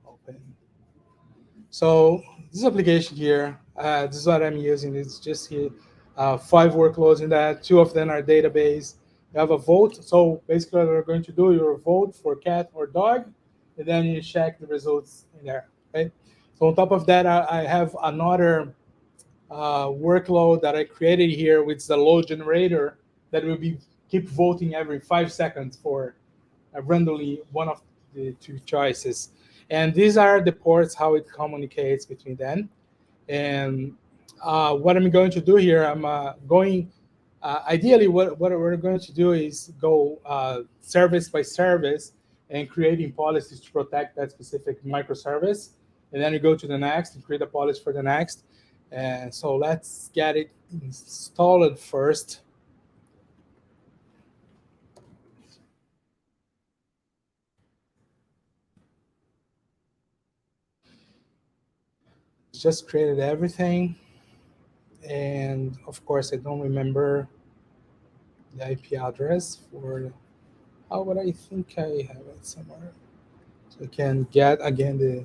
open. So this application here, this is what I'm using. It's just here, 5 workloads in that. 2 of them are database. You have a vote. So basically what we're going to do, you vote for cat or dog, and then you check the results in there, right? So on top of that, I have another workload that I created here with the load generator that will be keep voting every 5 seconds for randomly one of the 2 choices. And these are the ports, how it communicates between them. And what I'm going to do here, I'm going, ideally what we're going to do is go service by service and creating policies to protect that specific microservice. And then you go to the next and create a policy for the next. And so let's get it installed first. Just created everything. And of course, I don't remember the IP address for, how would I think I have it somewhere. So I can get again the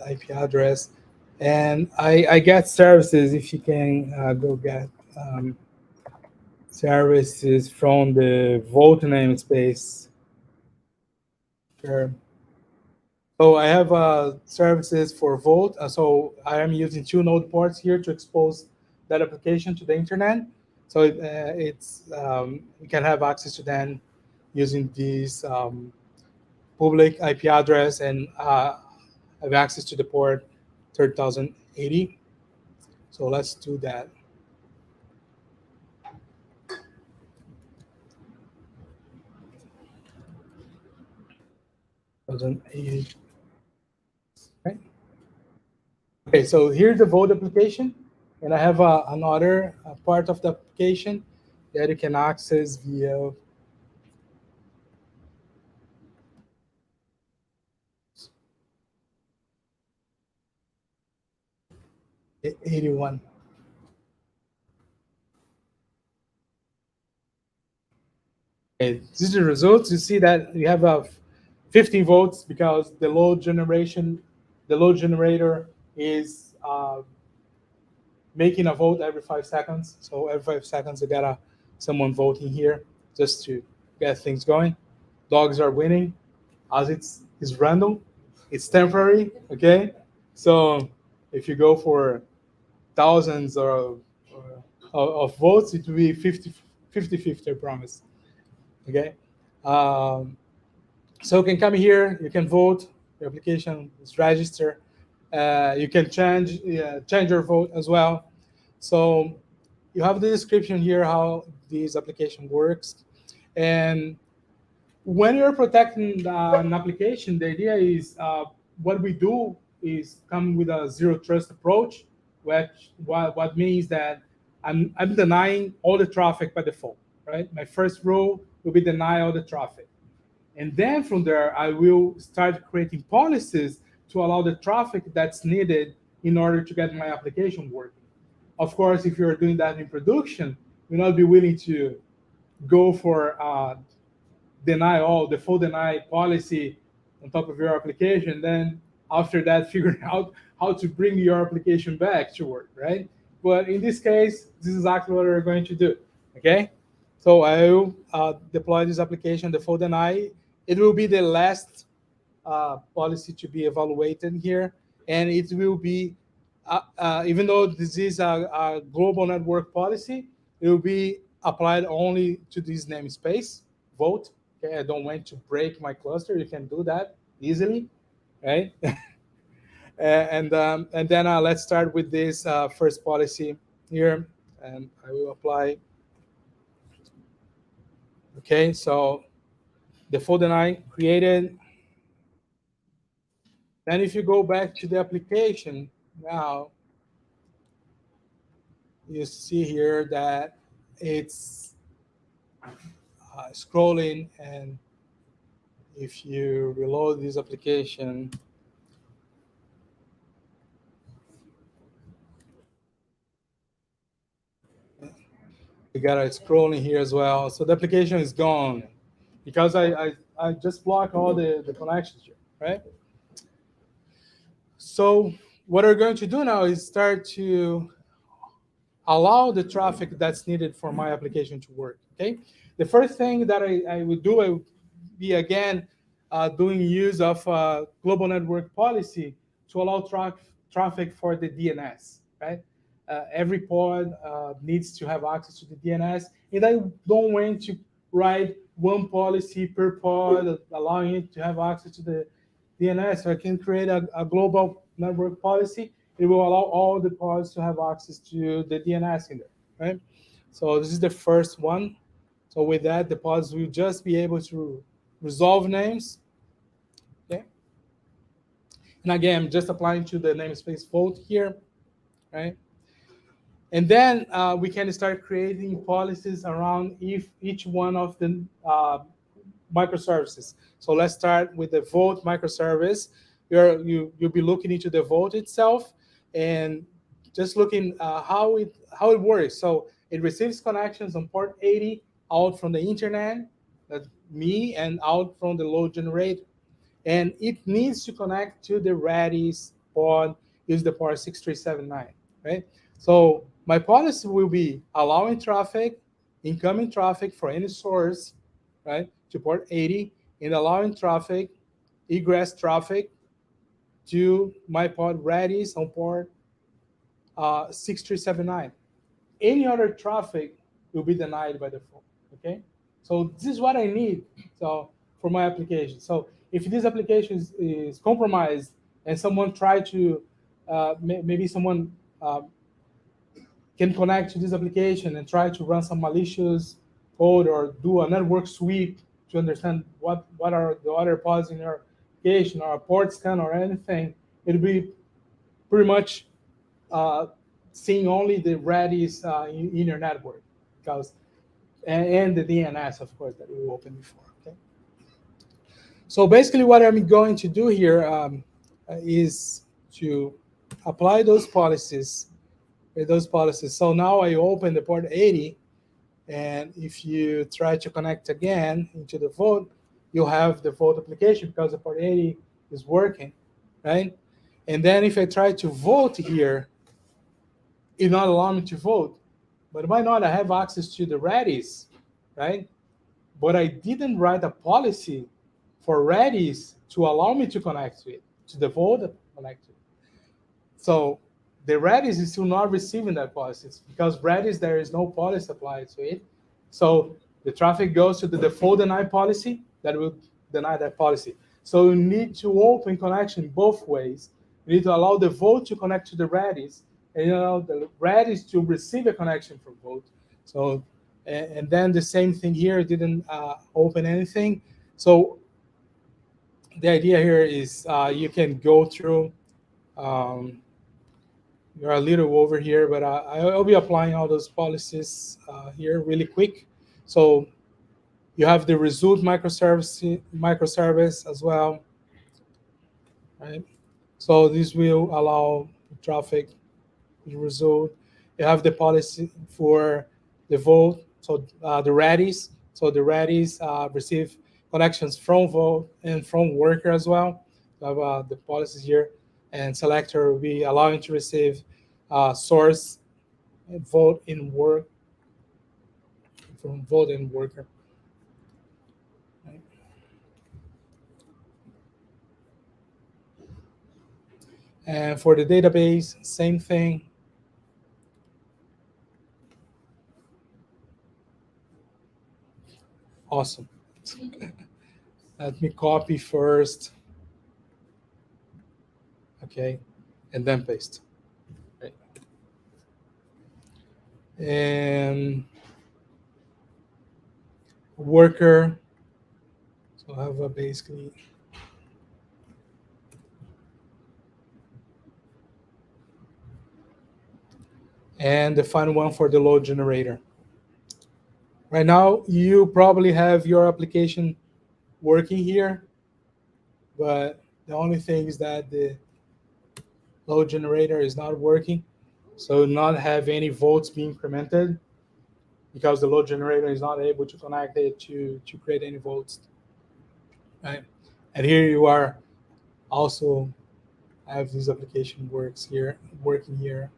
IP address. And I get services if you can go get services from the Vault namespace. Sure. So I have services for Vault. So I am using 2 node ports here to expose that application to the internet. So you can have access to them using this public IP address, and have access to the port 3080. So let's do that. 1080. Right. Okay, so here's the Vault application, and I have another part of the application that you can access via '81. Okay, these are the results. You see that we have 15 votes because the load generator is making a vote every 5 seconds. So every 5 seconds, you got someone voting here just to get things going. Dogs are winning, as it's random, it's temporary. Okay, so if you go for thousands of votes, it will be 50-50, I promise. Okay, So you can come here, you can vote, your application is registered. You can change your vote as well. So you have the description here how this application works. And when you're protecting an application, the idea is what we do is come with a zero trust approach, which what means that I'm denying all the traffic by default, right? My first rule will be deny all the traffic. And then from there, I will start creating policies to allow the traffic that's needed in order to get my application working. Of course, if you're doing that in production, you'll not be willing to go for deny all, the full deny policy on top of your application. Then after that, figuring out how to bring your application back to work, right? But in this case, this is exactly what we're going to do, okay? So I will deploy this application, the full deny. It will be the last policy to be evaluated here. And it will be, even though this is a global network policy, it will be applied only to this namespace, vote. Okay, I don't want to break my cluster. You can do that easily, right? And then let's start with this first policy here, and I will apply. Okay, so the full deny created. Then if you go back to the application now, you see here that it's scrolling, and if you reload this application, you got it scrolling here as well. So the application is gone because I just block all the connections here, right? So what we're going to do now is start to allow the traffic that's needed for my application to work, okay? The first thing that I would do, I would be, again, doing use of global network policy to allow traffic for the DNS, right? Every pod needs to have access to the DNS, and I don't want to write one policy per pod allowing it to have access to the DNS. So I can create a global network policy. It will allow all the pods to have access to the DNS in there, right? So this is the first one. So with that, the pods will just be able to resolve names, okay? And again, I'm just applying to the namespace vote here, right? And then we can start creating policies around each one of the microservices. So let's start with the vote microservice. You'll be looking into the vote itself and just looking how it works. So it receives connections on port 80 out from the internet, that's me, and out from the load generator. And it needs to connect to the Redis pod, use the port 6379, right? So my policy will be allowing traffic, incoming traffic for any source, right, to port 80, and allowing traffic, egress traffic, to my pod Redis on port 6379. Any other traffic will be denied by default, okay? So this is what I need for my application. So if this application is compromised and someone try to, maybe someone can connect to this application and try to run some malicious code or do a network sweep to understand what are the other pods in your application or a port scan or anything, it'll be pretty much seeing only the Redis in your network, because and the DNS, of course, that we opened before. Okay. So basically, what I'm going to do here is to apply those policies. So now I open the port 80, and if you try to connect again into the vote, you'll have the vote application because the port 80 is working, right? And then if I try to vote here, it not allow me to vote. But why not? I have access to the Redis, right? But I didn't write a policy for Redis to allow me to connect to it, to the vote connect to it. So the Redis is still not receiving that policy because Redis, there is no policy applied to it. So the traffic goes to the default deny policy that will deny that policy. So you need to open connection both ways. You need to allow the vote to connect to the Redis, and you allow the Redis to receive a connection from vote. So, and then the same thing here, didn't open anything. So the idea here is you can go through, you're a little over here, but I'll be applying all those policies here really quick. So you have the result microservice as well, right? So this will allow traffic to result. You have the policy for the vote, so the Redis. So the Redis receive connections from vote and from worker as well. You have the policies here, and selector will be allowing to receive source and vote in work from vote and worker. Right. And for the database, same thing. Awesome. Let me copy first. Okay, and then paste. Right. And worker. So I have basically and the final one for the load generator. Right now, you probably have your application working here, but the only thing is that the load generator is not working, so not have any votes being incremented because the load generator is not able to connect it to create any votes. Right? And here you are also have this application working here,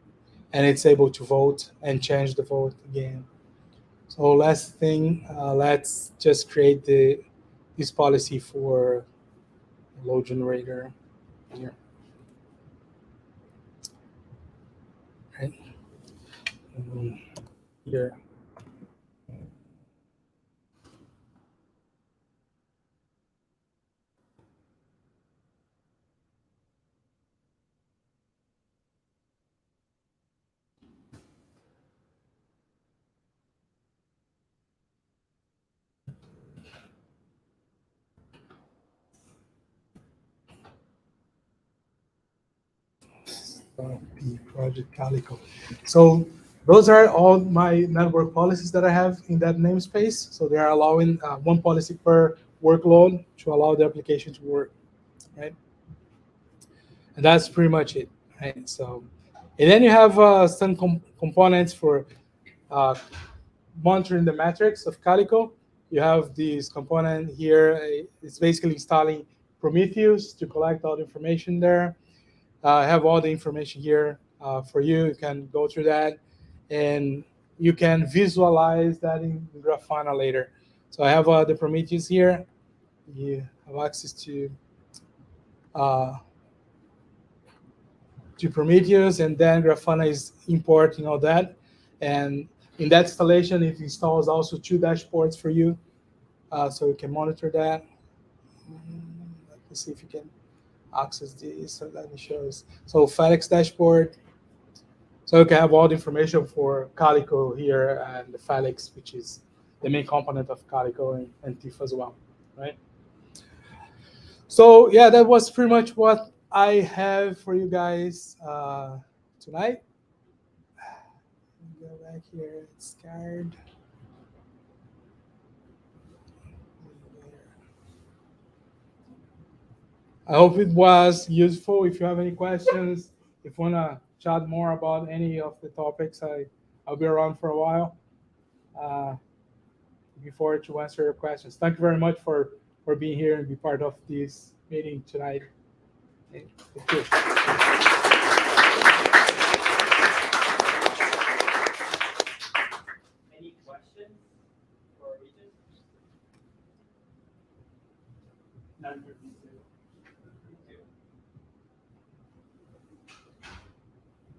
and it's able to vote and change the vote again. So last thing, let's just create this policy for load generator here. Right? Here. Project Calico. So those are all my network policies that I have in that namespace. So they are allowing one policy per workload to allow the application to work, right? And that's pretty much it, right? So, and then you have some components for monitoring the metrics of Calico. You have this component here. It's basically installing Prometheus to collect all the information there. I have all the information here for you. You can go through that, and you can visualize that in Grafana later. So I have the Prometheus here. You have access to Prometheus, and then Grafana is importing all that. And in that installation, it installs also 2 dashboards for you, so you can monitor that. Let me see if you can access this. So let me show this. So FedEx dashboard. So you can have all the information for Calico here and the FedEx, which is the main component of Calico and TIFF as well, right? So yeah, that was pretty much what I have for you guys tonight. Go back here. It's scared. I hope it was useful. If you have any questions, if you want to chat more about any of the topics, I'll be around for a while. Looking forward to answer your questions. Thank you very much for being here and be part of this meeting tonight. Thank you. Any questions for Regis? None for me.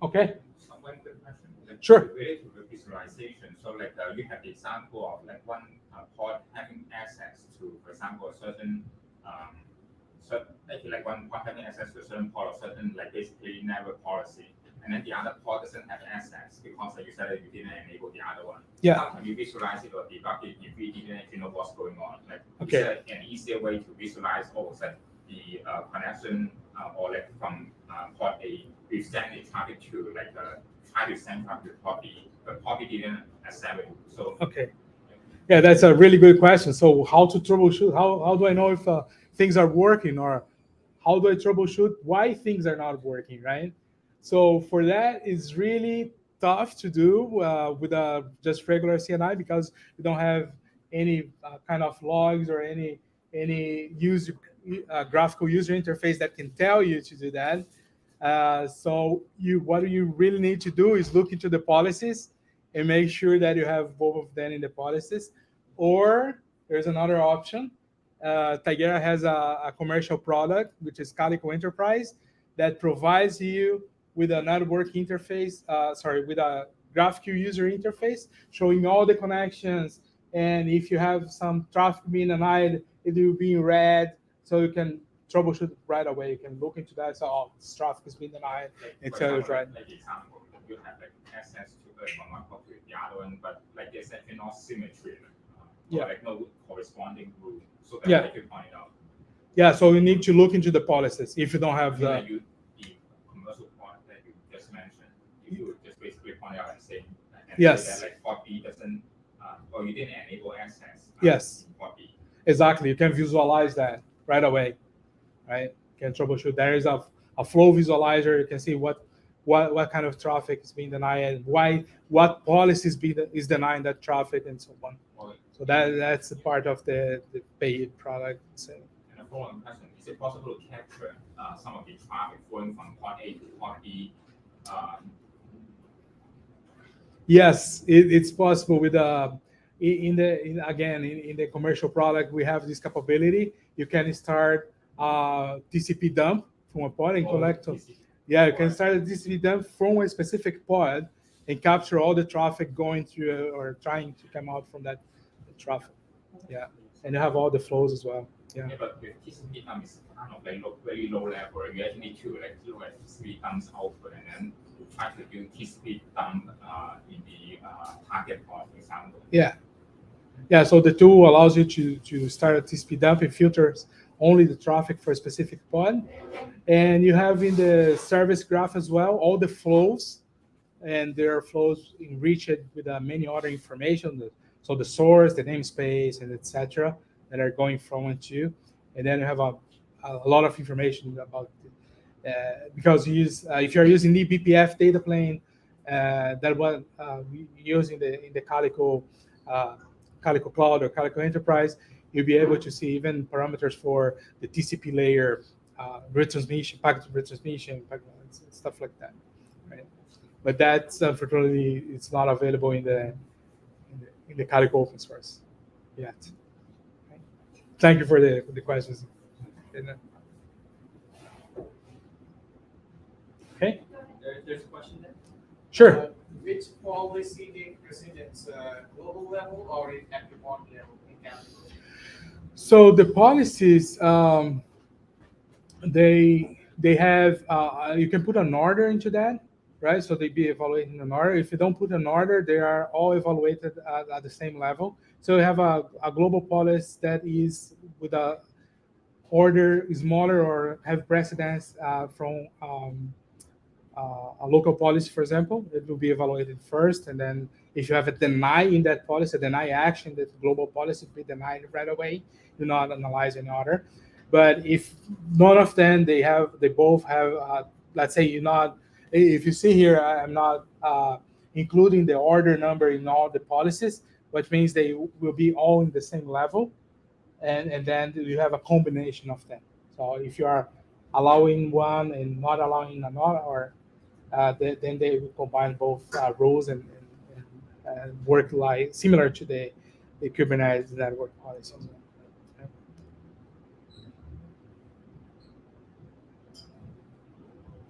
Okay. One quick question. Sure. Related to virtualization. So like you have the example of like one pod having access to, for example, a certain like one pod having access to a certain pod or certain like basically network policy, and then the other pod doesn't have access because like you said that you didn't enable the other one. Yeah. How can you visualize it or debug it if we didn't actually know what's going on? Like, Okay. is there an easier way to visualize like the connection or like from pod A, we send the traffic to like try to send traffic to pod B, but pod B didn't accept it. So Okay. Yeah, that's a really good question. So how to troubleshoot? How do I know if things are working, or how do I troubleshoot why things are not working, right? So for that, it's really tough to do with just regular CNI because we don't have any kind of logs or any user graphical user interface that can tell you to do that. So what you really need to do is look into the policies and make sure that you have both of them in the policies. Or there's another option. Tigera has a commercial product, which is Calico Enterprise, that provides you with a network interface, with a GraphQL user interface, showing all the connections. And if you have some traffic being denied, it will be in red, so you can troubleshoot right away. You can look into that. So, this traffic has been denied, and tell you right. Like example, you have like access to from one port to the other one, but like there's actually no symmetry, or like no corresponding rule. So that's like you pointed out. Yeah, so you need to look into the policies if you don't have the. The commercial point that you just mentioned, if you just basically point out and say, Yes. Say that like port B doesn't, or you didn't enable access. Yes. Port B. Exactly, you can visualize that right away, right? You can troubleshoot. There is a flow visualizer. You can see what kind of traffic is being denied, what policies is denying that traffic, and so on. So that's a part of the paid product. So. And a follow-up question: is it possible to capture some of the traffic flowing from port A to port B? Yes, it's possible with in the commercial product we have this capability. You can start TCP dump from a pod and collect. Yeah, you can start a TCP dump from a specific pod and capture all the traffic going through or trying to come out from that traffic. Yeah, and you have all the flows as well. Yeah. But with TCP dump is kind of like very low level. You actually need to like look at TCP dump's output and then try to do TCP dump in the target pod, for example. Yeah. Yeah, so the tool allows you to start a TCP dump. It filters only the traffic for a specific pod. And you have in the service graph as well all the flows, and there are flows enriched with many other information. So the source, the namespace, and etc. that are going from and to. And then you have a lot of information about it. Because you use, if you're using the BPF data plane, that was we use in the Calico Cloud or Calico Enterprise, you'll be able to see even parameters for the TCP layer, retransmission, packet retransmission, stuff like that, right? But that's unfortunately it's not available in the Calico open source yet. Okay. Thank you for the questions. Okay. There's a question there. Sure. Which policy take precedence, global level or at the pod level in Calico? So the policies, they have you can put an order into that, right? So they be evaluated in an order. If you don't put an order, they are all evaluated at the same level. So you have a global policy that is with a order smaller or have precedence from a local policy, for example. It will be evaluated first, and then if you have a deny in that policy, a deny action, that global policy will be denied right away. Do not analyze any order. But if none of them, they both have, let's say if you see here, I'm not including the order number in all the policies, which means they will be all in the same level. And then you have a combination of them. So if you are allowing one and not allowing another, or then they will combine both rules and work like similar to the Kubernetes network policy.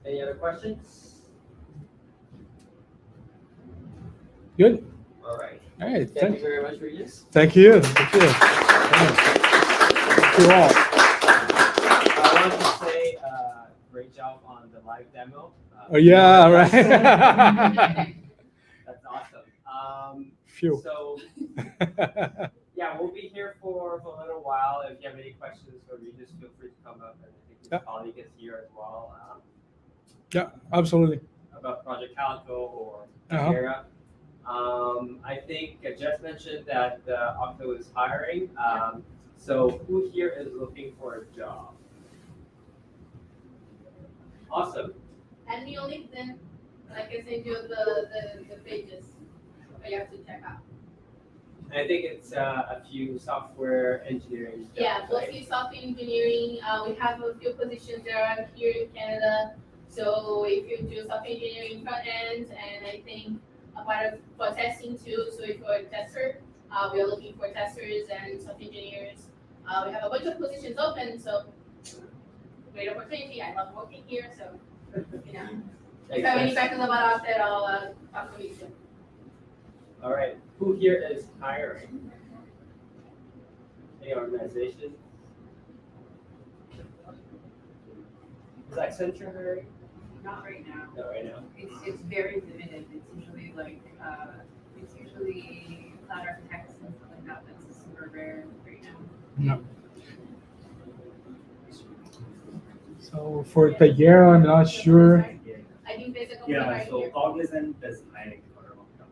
Any other questions? Good. All right. All right. Thank you very much, Regis. Thank you. Thank you. Thank you all. I want to say great job on the live demo. Oh, yeah, right. That's awesome. Phew. So yeah, we'll be here for a little while. If you have any questions for Regis, feel free to come up, and I think his Yep. colleague is here as well. Yeah, absolutely. About Project Calico or Uh-huh. Era. I think Jess mentioned that Okta is hiring. So who here is looking for a job? Awesome. And we only then, like I send you the pages that you have to check out. I think it's a few software engineering jobs, Yeah, right? mostly software engineering. We have a few positions there here in Canada. So if you do software engineering front end, and I think a part of for testing too. So if you're a tester, we are looking for testers and software engineers. We have a bunch of positions open, so great opportunity. I love working here, so you know. If you have any questions about Okta, I'll talk to you soon. All right. Who here is hiring? Any organization? Is Accenture hiring? Not right now. No, right now. It's very limited. It's usually like, cloud architects and stuff like that. That's super rare right now. So for Tigera, I'm not sure. I think there's a couple Yeah, right so here. Cognizant is hiring for Okta.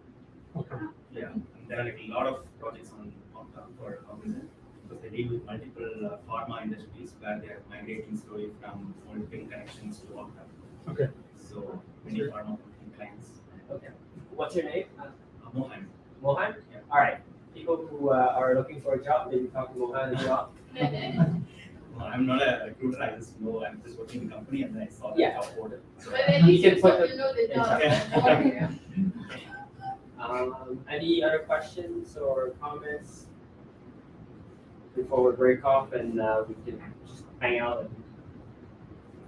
Okay. Yeah, there are like a lot of projects on Okta for Cognizant because they deal with multiple pharma industries where they are migrating slowly from multiple connections to Okta. Okay. So many pharma clients. Okay. What's your name? Mohan. Mohan? Yeah. All right. People who are looking for a job, maybe talk to Mohan as well. Well, I'm not a recruiter. I just know I'm just working in the company and then I saw the Yeah. job order. So, But at least You can you put know the job. Yeah. Any other questions or comments before we break off and we can just hang out and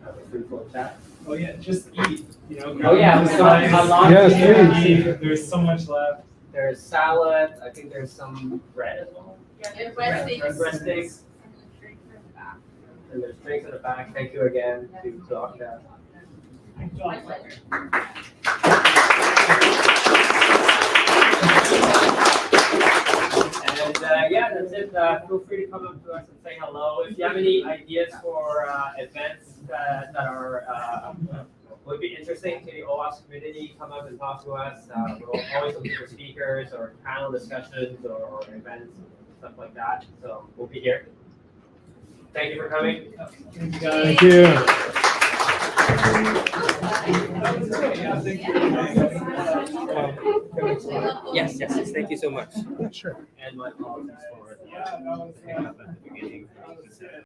have a free flow chat? Oh yeah, just eat. You know. Oh yeah, grab we some got a slice. lot Yes, here. please. There's so much left. There's salad. I think there's some bread as well. Yeah, breadsticks. Breadsticks. And there's drinks in the back. Thank you again to Okta. My pleasure. And yeah, that's it. Feel free to come up to us and say hello. If you have any ideas for events that are would be interesting to the OWASP community, come up and talk to us. We're always looking for speakers or panel discussions or events, stuff like that. So we'll be here. Thank you for coming. Thank you guys. Thank you. Yes, yes, thank you so much. Yeah, sure. And my apologies for Yeah, that was the hiccup at the beginning.